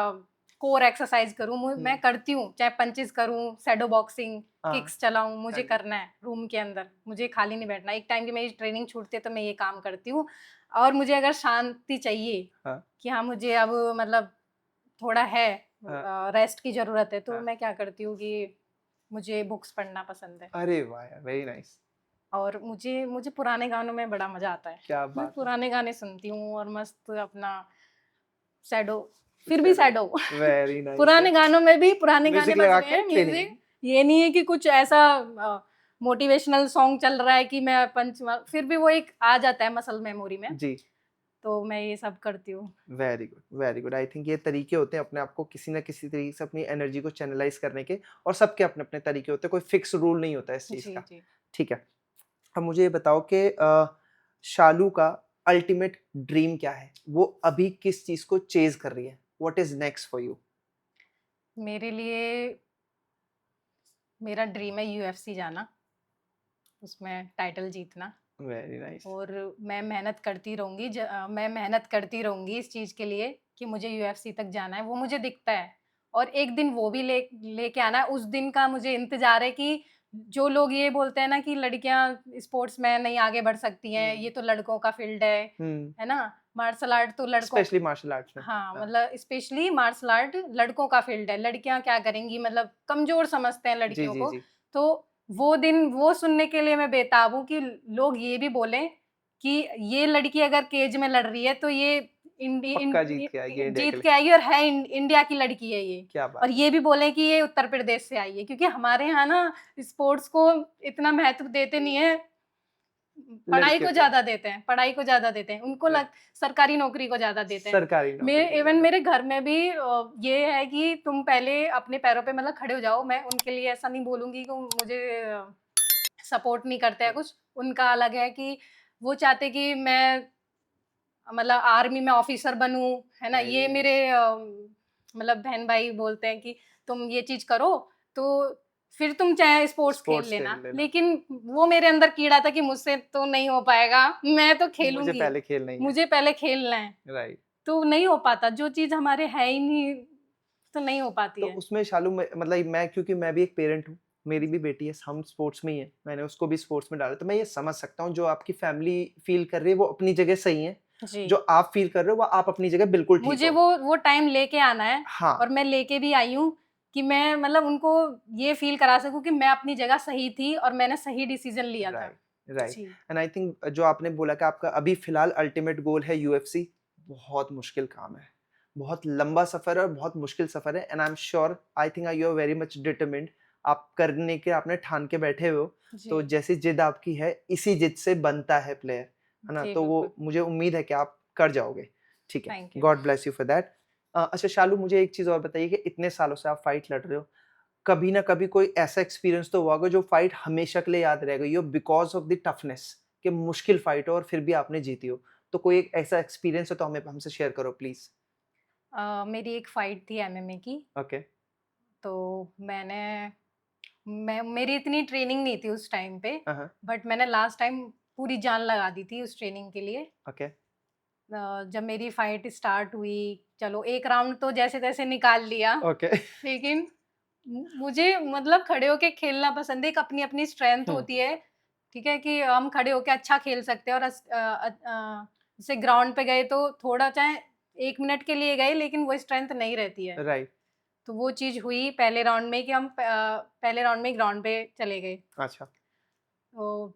कोर एक्सरसाइज करूँ, मैं हुँ, करती हूँ। चाहे पंचेज़ करूँ, शैडो बॉक्सिंग, हाँ, किक्स चलाऊँ, हाँ मुझे जी, करना है रूम के अंदर। मुझे खाली नहीं बैठना। एक टाइम की मेरी ट्रेनिंग छूटती है, तो मैं ये काम करती हूँ। और मुझे अगर शांति चाहिए हाँ, कि हाँ, मुझे अब मतलब थोड़ा है, हाँ, रेस्ट की ज़रूरत है, तो हाँ। मैं क्या करती हूँ कि मुझे बुक्स पढ़ना पसंद है। अरे वाह यार! Very nice. और मुझे मुझे पुराने गानों में बड़ा मज़ा आता है। क्या मैं बात है! पुराने गाने सुनती हूँ और मस्त अपना शैडो, फिर भी चलो, शैडो। वेरी नाइस पुराने यार। गानों में भी पुराने गाने म्यूज़िक बज लगा रहे के हैं, ट्रेनिंग। म्यूज़िक। ये नहीं है कि कुछ ऐसा मोटिवेशनल सॉन्ग चल रहा है कि मैं फिर भी वो एक आ जाता है मसल मेमोरी में, जी, तो मैं ये सब करती हूँ। Very good, very good. I think ये तरीके होते हैं अपने आप को किसी न किसी तरीके से अपनी एनर्जी को चैनलाइज़ करने के, और सबके अपने-अपने तरीके होते हैं, कोई फिक्स रूल नहीं होता है इस चीज़ जी, का। जी। ठीक है। अब मुझे ये बताओ कि शालू का अल्टीमेट ड्रीम क्या है? वो अभी किस चीज़ को चेज़ कर रही है? What is next for you? मेरे लिए मेरा ड्रीम है यूएफसी जाना, उसमें टाइटल जीतना। Very nice. और मैं मेहनत करती रहूँगी इस चीज़ के लिए कि मुझे यूएफसी तक जाना है, वो मुझे दिखता है। और एक दिन वो भी लेके आना है, उस दिन का मुझे इंतज़ार है कि जो लोग ये बोलते हैं ना कि लड़कियाँ स्पोर्ट्स में नहीं आगे बढ़ सकती हैं, हुँ, ये तो लड़कों का फ़ील्ड हुँ। है ना? मार्शल आर्ट तो लड़कों, स्पेशली मार्शल आर्ट्स में। हाँ, हाँ। मतलब स्पेशली मार्शल आर्ट लड़कों का फ़ील्ड है, लड़कियाँ क्या करेंगी, मतलब कमज़ोर समझते हैं जी, लड़कियों जी, को। जी। तो वो दिन वो सुनने के लिए मैं बेताब हूँ कि लोग ये भी बोलें कि ये लड़की अगर केज में लड़ रही है, तो ये पक्का जीत के आएगी इंडिया के जीत लिए। के आएगी, और है इंडिया की लड़की है ये। क्या और बात है! ये भी बोलें कि ये उत्तर प्रदेश से आई है, क्योंकि हमारे यहाँ ना स्पोर्ट्स को इतना महत्व देते नहीं है। पढ़ाई लड़के को पे ज्यादा देते हैं, पढ़ाई को ज्यादा देते हैं, उनको सरकारी नौकरी को ज्यादा देते हैं। सरकारी नौकरी मेरे पे इवन ज्यादा। मेरे घर में भी ये है कि तुम पहले अपने पैरों पे मतलब खड़े हो जाओ। मैं उनके लिए ऐसा नहीं बोलूंगी कि वो मुझे सपोर्ट नहीं करते हैं कुछ। उनका अलग है कि वो चाहते कि मैं मतलब आर्मी में ऑफिसर बनूं, है ना। वेरी ये नाइस। मेरे मतलब बहन भाई बोलते हैं कि तुम ये चीज करो तो फिर तुम चाहे स्पोर्ट्स खेल स्पोर्ट्स लेना। खेल लेना। लेकिन वो मेरे अंदर कीड़ा था कि मुझसे तो नहीं हो पाएगा, मैं तो मुझे खेलूंगी, पहले खेलना ही है। मुझे पहले खेलना है। राइट। तो नहीं हो पाता, जो चीज हमारे है ही नहीं तो नहीं हो पाती तो है। उसमें शालू मतलब मैं, क्योंकि मैं भी एक पेरेंट हूँ, मेरी भी बेटी है, हम स्पोर्ट्स में ही है, मैंने उसको भी स्पोर्ट्स में डाला, तो मैं ये समझ सकता हूँ जो आपकी फैमिली फील कर रही है वो अपनी जगह सही है, जी, जो आप फील कर रहे हो वो आप अपनी जगह बिल्कुल ठीक मुझे हो। वो टाइम लेके आना है हाँ। और मैं लेके भी आई हूँ कि मैं मतलब उनको ये फील करा सकूं कि मैं अपनी जगह सही थी और मैंने सही डिसीजन लिया था। Right, right. जी, एंड आई थिंक जो आपने बोला कि आपका अभी फिलहाल अल्टीमेट गोल है यूएफसी, बहुत मुश्किल काम है, बहुत लंबा सफर है और बहुत मुश्किल सफर है, and I am sure, I think you are very much determined, आप करने के आपने ठान के बैठे हुए हो। तो जी, जैसी जिद आपकी है, इसी जिद से बनता है प्लेयर, है ना, जी, तो वो बिल्कुल। मुझे उम्मीद है कि आप कर जाओगे। ठीक है, thank you. God bless you for that. अच्छा शालू, मुझे एक चीज और बताइए कि इतने सालों से आप फाइट लड़ रहे हो, कभी ना कभी कोई ऐसा एक्सपीरियंस तो हुआ होगा जो फाइट हमेशा के लिए याद रह गई हो बिकॉज ऑफ द टफनेस, कि मुश्किल फाइट हो और फिर भी आपने जीती हो, तो कोई एक ऐसा एक्सपीरियंस हो तो हमें हमसे शेयर करो प्लीज। मेरी एक फाइट थी एमएमए की। ओके। तो मैं मेरी इतनी ट्रेनिंग नहीं थी उस टाइम पे, हाँ। बट मैंने लास्ट टाइम पूरी जान लगा दी थी उस ट्रेनिंग के लिए। ओके। जब मेरी फाइट स्टार्ट हुई, चलो एक राउंड तो जैसे तैसे निकाल लिया, ओके। लेकिन मुझे मतलब खड़े होके खेलना पसंद है। एक अपनी अपनी स्ट्रेंथ हम्म। होती है, ठीक है, कि हम खड़े होके अच्छा खेल सकते हैं। और जैसे ग्राउंड पे गए तो थोड़ा चाहे 1 मिनट के लिए गए, लेकिन वो स्ट्रेंथ नहीं रहती है। राइट। तो वो चीज़ हुई पहले राउंड में कि हम पहले राउंड में ग्राउंड पे चले गए। अच्छा। तो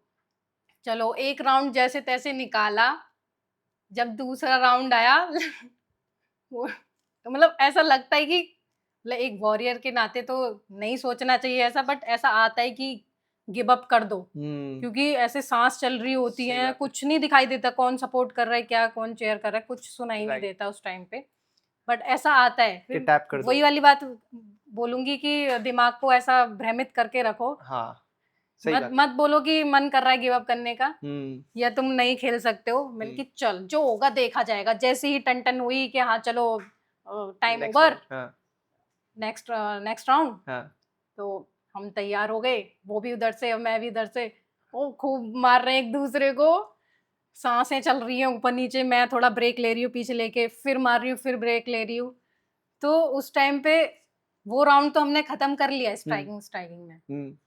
चलो एक राउंड जैसे तैसे निकाला। जब दूसरा राउंड आया वो तो मतलब ऐसा लगता है कि मतलब एक वॉरियर के नाते तो नहीं सोचना चाहिए ऐसा, बट ऐसा आता है कि गिव अप कर दो, हम्म। क्योंकि ऐसे सांस चल रही होती सही है, बात है। कुछ नहीं दिखाई देता, कौन सपोर्ट कर रहा है, क्या कौन चेयर कर रहा है, कुछ सुनाई नहीं राइट। देता उस टाइम पे। बट ऐसा आता है कि फिर। टैप कर दो। वही वाली बात बोलूंगी कि दिमाग को ऐसा भ्रमित करके रखो। हाँ, सही मत बात है। मत बोलो कि मन कर रहा है गिव अप करने का, हम्म। या तुम नहीं खेल सकते हो। मैंने कि चल जो होगा देखा जाएगा। जैसे ही टन टन हुई कि हाँ चलो टाइम नेक्स्ट ओवर, राउंड। हाँ। नेक्स्ट नेक्स्ट राउंड, हाँ। तो हम तैयार हो गए। वो भी उधर से और मैं भी इधर से। वो खूब मार रहे हैं एक दूसरे को, सांसें चल रही हैं ऊपर नीचे, मैं थोड़ा ब्रेक ले रही हूँ पीछे लेके, फिर मार रही हूँ, फिर ब्रेक ले रही हूँ। तो उस टाइम पे वो राउंड तो हमने खत्म कर लिया हम्म। स्ट्राइकिंग स्ट्राइकिंग में। हम्म।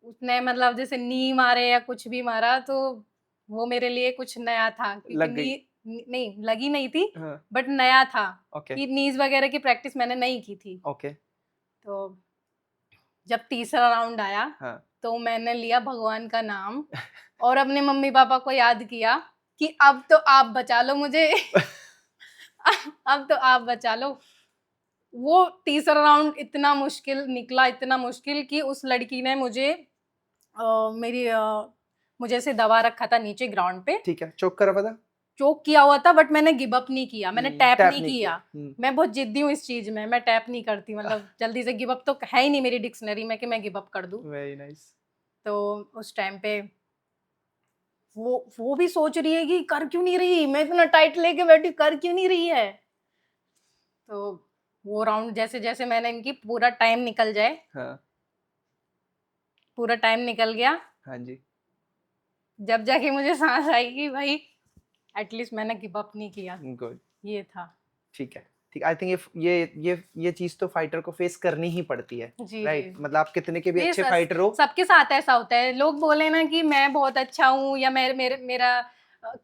उसने मतलब जैसे नी मारे या कुछ भी मारा, तो वो मेरे लिए कुछ नया था, क्योंकि लग गई। नहीं लगी नहीं थी, हाँ। बट नया था ओके। कि नीज वगैरह की प्रैक्टिस मैंने नहीं की थी। ओके। तो जब तीसरा राउंड आया हाँ। तो मैंने लिया भगवान का नाम और अपने मम्मी पापा को याद किया कि अब तो आप बचा लो मुझे अब तो आप बचा लो। वो तीसरा राउंड इतना मुश्किल निकला, इतना मुश्किल कि उस लड़की ने मुझे मेरी मुझे ऐसे दबा रखा था नीचे ग्राउंड पे, ठीक है, चोक करा पता। चोक किया हुआ था, बट मैंने गिव अप नहीं किया, मैंने टैप टैप नहीं नहीं किया। किया। मैं बहुत जिद्दी हूँ इस चीज में, मैं टैप नहीं करती, मतलब जल्दी से गिव अप तो है ही नहीं मेरी डिक्शनरी में कि मैं गिव अप कर दूं। Very nice. तो उस टाइम पे वो भी सोच रही है कि कर क्यों नहीं रही, मैं इतना टाइट लेके बैठी, कर क्यों नहीं रही है। तो वो राउंड जैसे जैसे मैंने इनकी पूरा टाइम निकल जाए, हाँ। पूरा टाइम निकल गया, हाँ जी। जब जाके मुझे सांस आई कि भाई एटलीस्ट मैंने गिव अप नहीं किया। गुड। ये था। ठीक है। ठीक, आई थिंक ये चीज तो फाइटर को फेस करनी ही पड़ती है। जी, राइट, जी। मतलब आप कितने के भी ये अच्छे फाइटर हो। सबके साथ ऐसा होता है। लोग बोले ना कि मैं बहुत अच्छा हूँ, या मेरा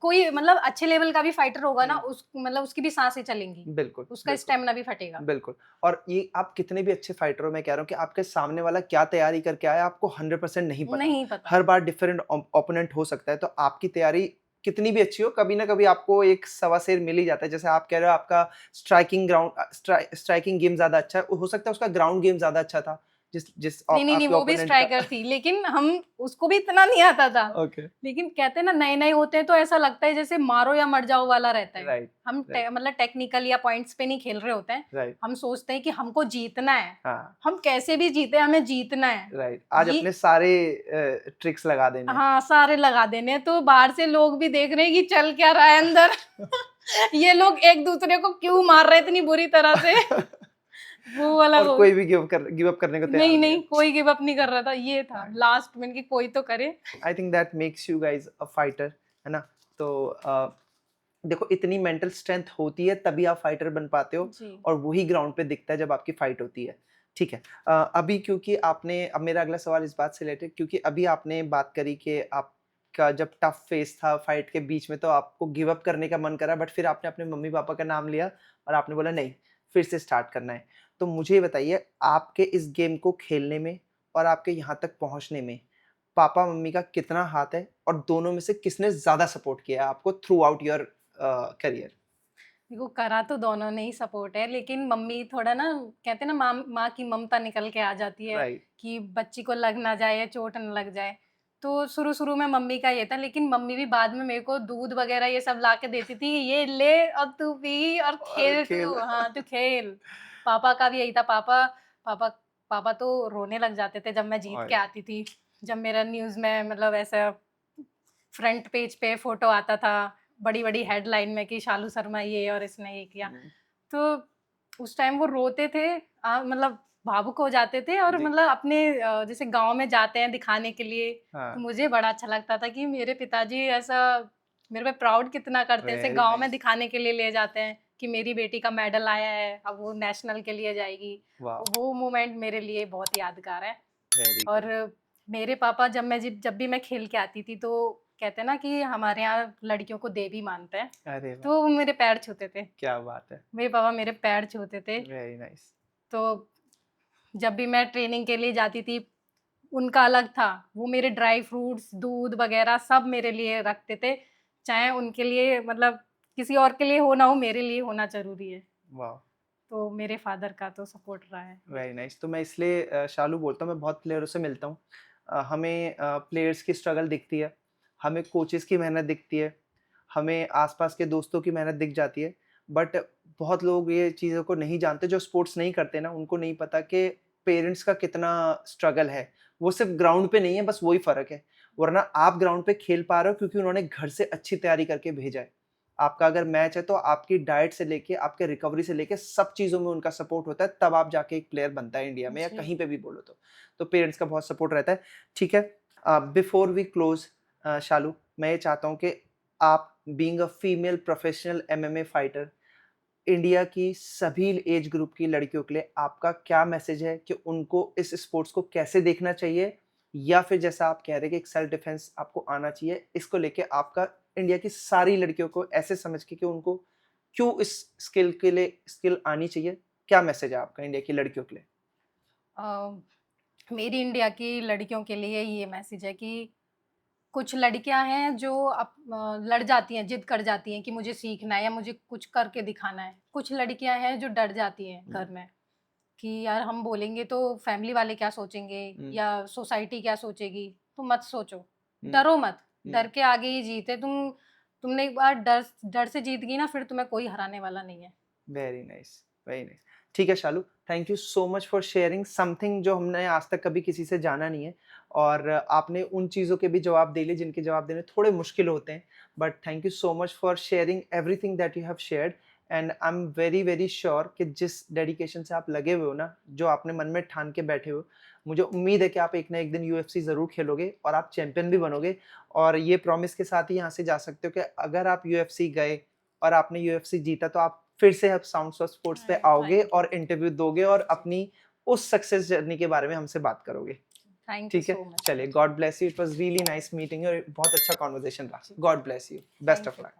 कोई मतलब अच्छे लेवल का भी फाइटर होगा ना, उस मतलब उसकी भी सांसें चलेंगी, बिल्कुल, उसका बिल्कुल, स्टेमिना भी फटेगा। बिल्कुल। और ये आप कितने भी अच्छे फाइटर हो, मैं कह रहा हूँ कि आपके सामने वाला क्या तैयारी करके आया आपको 100% नहीं पता। नहीं पता। हर बार डिफरेंट ओपोनेंट हो सकता है, तो आपकी तैयारी कितनी भी अच्छी हो, कभी ना कभी आपको एक सवा सेर मिल ही जाता है। जैसे आप कह रहे हो आपका स्ट्राइकिंग गेम ज्यादा अच्छा है, हो सकता है उसका ग्राउंड गेम ज्यादा अच्छा था, जिस जिस नहीं नहीं नहीं, आपके वो भी ओपोनेंट स्ट्राइकर थी, लेकिन हम उसको भी इतना नहीं आता था। ओके, लेकिन कहते हैं ना, नए नए होते हैं तो ऐसा लगता है जैसे मारो या मर जाओ वाला रहता है। राइट, हम राइट, मतलब टेक्निकल या पॉइंट्स पे नहीं खेल रहे होते हैं। राइट, हम सोचते हैं कि हमको जीतना है, हाँ, हम कैसे भी जीते, हमें जीतना है। राइट। आज ये अपने सारे ट्रिक्स लगा देने हैं। हाँ, सारे लगा देने हैं, तो बाहर से लोग भी देख रहे हैं कि चल क्या रहा है अंदर। ये लोग एक दूसरे को क्यों मार रहे हैं इतनी बुरी तरह से। वो वाला और वो कोई भी गिव अप करने को तैयार नहीं नहीं नहीं, है। कोई गिव अप नहीं कर रहा था, ये था हाँ, लास्ट में कि कोई तो करे। I think that makes you guys a fighter, है ना? तो देखो, इतनी मेंटल स्ट्रेंथ होती है तभी आप फाइटर बन पाते हो, जी और वही ग्राउंड पे दिखता है जब आपकी फाइट होती है। ठीक है। अभी क्योंकि आपने, अब मेरा अगला सवाल इस बात से रिलेटेड, क्योंकि अभी आपने बात करी कि आपका जब टफ फेस था फाइट के बीच में तो आपको गिव अप करने का मन करा, बट फिर आपने अपने मम्मी पापा का नाम लिया और आपने बोला नहीं, फिर से स्टार्ट करना है। तो मुझे ये बताइए, आपके इस गेम को खेलने में और आपके यहाँ तक पहुँचने में पापा मम्मी का कितना हाथ है, और दोनों में से किसने ज़्यादा सपोर्ट किया है आपको थ्रू आउट योर करियर? देखो, करा तो दोनों ने ही सपोर्ट है, लेकिन मम्मी थोड़ा ना, कहते हैं ना, माँ माँ की ममता निकल के आ जाती है राइट, कि बच्ची को लग ना जाए, चोट न लग जाए। तो शुरू शुरू में मम्मी का ये था, लेकिन मम्मी भी बाद में मेरे को दूध वगैरह ये सब ला के देती थी, ये ले और तू पी और और खेल खेल। तू, हाँ तू खेल। पापा का भी यही था। पापा पापा तो रोने लग जाते थे जब मैं जीत के और आती थी। जब मेरा न्यूज़ में मतलब ऐसा फ्रंट पेज पे फोटो आता था, बड़ी-बड़ी हेडलाइन में कि शालू शर्मा ये और इसने ये किया। हुँ, तो उस टाइम वो रोते थे, मतलब भावुक हो जाते थे, और जी, मतलब अपने जैसे गाँव में जाते हैं दिखाने के लिए, तो हाँ, मुझे बड़ा अच्छा लगता था कि मेरे पिताजी ऐसा मेरे पे प्राउड कितना करते हैं, ऐसे वेरी गाँव में नाइस, दिखाने के लिए ले जाते हैं कि मेरी बेटी का मेडल आया है, अब वो नेशनल के लिए जाएगी। वाओ! वो मोमेंट मेरे लिए बहुत यादगार है। वेरी और गुड, मेरे पापा, जब भी मैं खेल के आती थी, तो कहते हैं ना कि हमारे यहाँ लड़कियों को देवी मानते हैं, अरे वाह! तो वो मेरे पैर छूते थे। क्या बात है, मेरे पापा मेरे पैर छूते थे। वेरी नाइस, तो जब भी मैं ट्रेनिंग के लिए जाती थी, उनका अलग था। वो मेरे ड्राई फ्रूट्स, दूध वगैरह सब मेरे लिए रखते थे। चाहे उनके लिए मतलब किसी और के लिए हो ना हो, मेरे लिए होना ज़रूरी है। वाओ! तो मेरे फादर का तो सपोर्ट रहा है। Very nice. तो मैं इसलिए शालू बोलता हूँ, मैं बहुत प्लेयरों से मिलता हूँ। हमें प्लेयर्स की स्ट्रगल दिखती है, हमें कोचेस की मेहनत दिखती है, हमें आसपास के दोस्तों की मेहनत दिख जाती है, बट बहुत लोग ये चीज़ों को नहीं जानते, जो स्पोर्ट्स नहीं करते ना, उनको नहीं पता कि पेरेंट्स का कितना स्ट्रगल है। वो सिर्फ ग्राउंड पे नहीं है, बस वही फ़र्क है। वरना आप ग्राउंड पे खेल पा रहे हो क्योंकि उन्होंने घर से अच्छी तैयारी करके भेजा है। आपका अगर मैच है तो आपकी डाइट से लेके, आपके रिकवरी से लेके सब चीज़ों में उनका सपोर्ट होता है, तब आप जाके एक प्लेयर बनता है इंडिया में या जी। कहीं पे भी बोलो तो। तो पेरेंट्स का बहुत सपोर्ट रहता है। ठीक है, बिफोर वी क्लोज़, शालू, मैं ये चाहता हूँ कि आप being a female professional MMA fighter, India की सभी एज ग्रुप की लड़कियों के लिए आपका क्या मैसेज है कि उनको इस स्पोर्ट्स को कैसे देखना चाहिए? या फिर जैसा आप कह रहे हैं कि एक सेल्फ डिफेंस आपको आना चाहिए, इसको लेके आपका इंडिया की सारी लड़कियों को ऐसे समझ के कि उनको क्यों इस स्किल के लिए स्किल आनी चाहिए? क्या मैसेज है आपका इंडिया की लड़कियों के लिए? अ, मेरी इंडिया की लड़कियों के लिए ये मैसेज है कि कुछ लड़कियां हैं जो लड़ जाती हैं, जिद कर जाती हैं कि मुझे सीखना है या मुझे कुछ करके दिखाना है। कुछ लड़कियां हैं जो डर जाती हैं हुँ, घर में कि यार हम बोलेंगे तो फैमिली वाले क्या सोचेंगे हुँ, या सोसाइटी क्या सोचेगी। तुम मत सोचो, हुँ, डरो मत। हुँ। डर के आगे ही जीत है। तुमने एक बार डर डर से जीत गई ना, फिर तुम्हें कोई हराने वाला नहीं है। Very nice, very nice. ठीक है Shalu, thank you so much for sharing something जो हमने आज तक कभी किसी से जाना नहीं है, और आपने उन चीज़ों के भी जवाब दे लिए जिनके जवाब देने थोड़े मुश्किल होते हैं, but thank you so much for sharing everything that you have shared, and I am very very sure कि जिस डेडिकेशन से आप लगे हुए हो ना, जो आपने मन में ठान के बैठे हो, मुझे उम्मीद है कि आप एक ना एक दिन यूएफसी ज़रूर खेलोगे और आप चैंपियन भी बनोगे, और ये प्रॉमिस के साथ ही यहाँ से जा सकते हो कि अगर आप यूएफसी गए और आपने यूएफसी जीता तो आप फिर से अब साउंड्स ऑफ स्पोर्ट्स पे आओगे थैंक यू। और इंटरव्यू दोगे और जी, अपनी उस सक्सेस जर्नी के बारे में हमसे बात करोगे। थैंक यू ठीक है? So much. चलिए, God bless you, it was really nice meeting you और बहुत अच्छा कन्वर्सेशन रहा। जी, God bless you, best thank of you. Luck.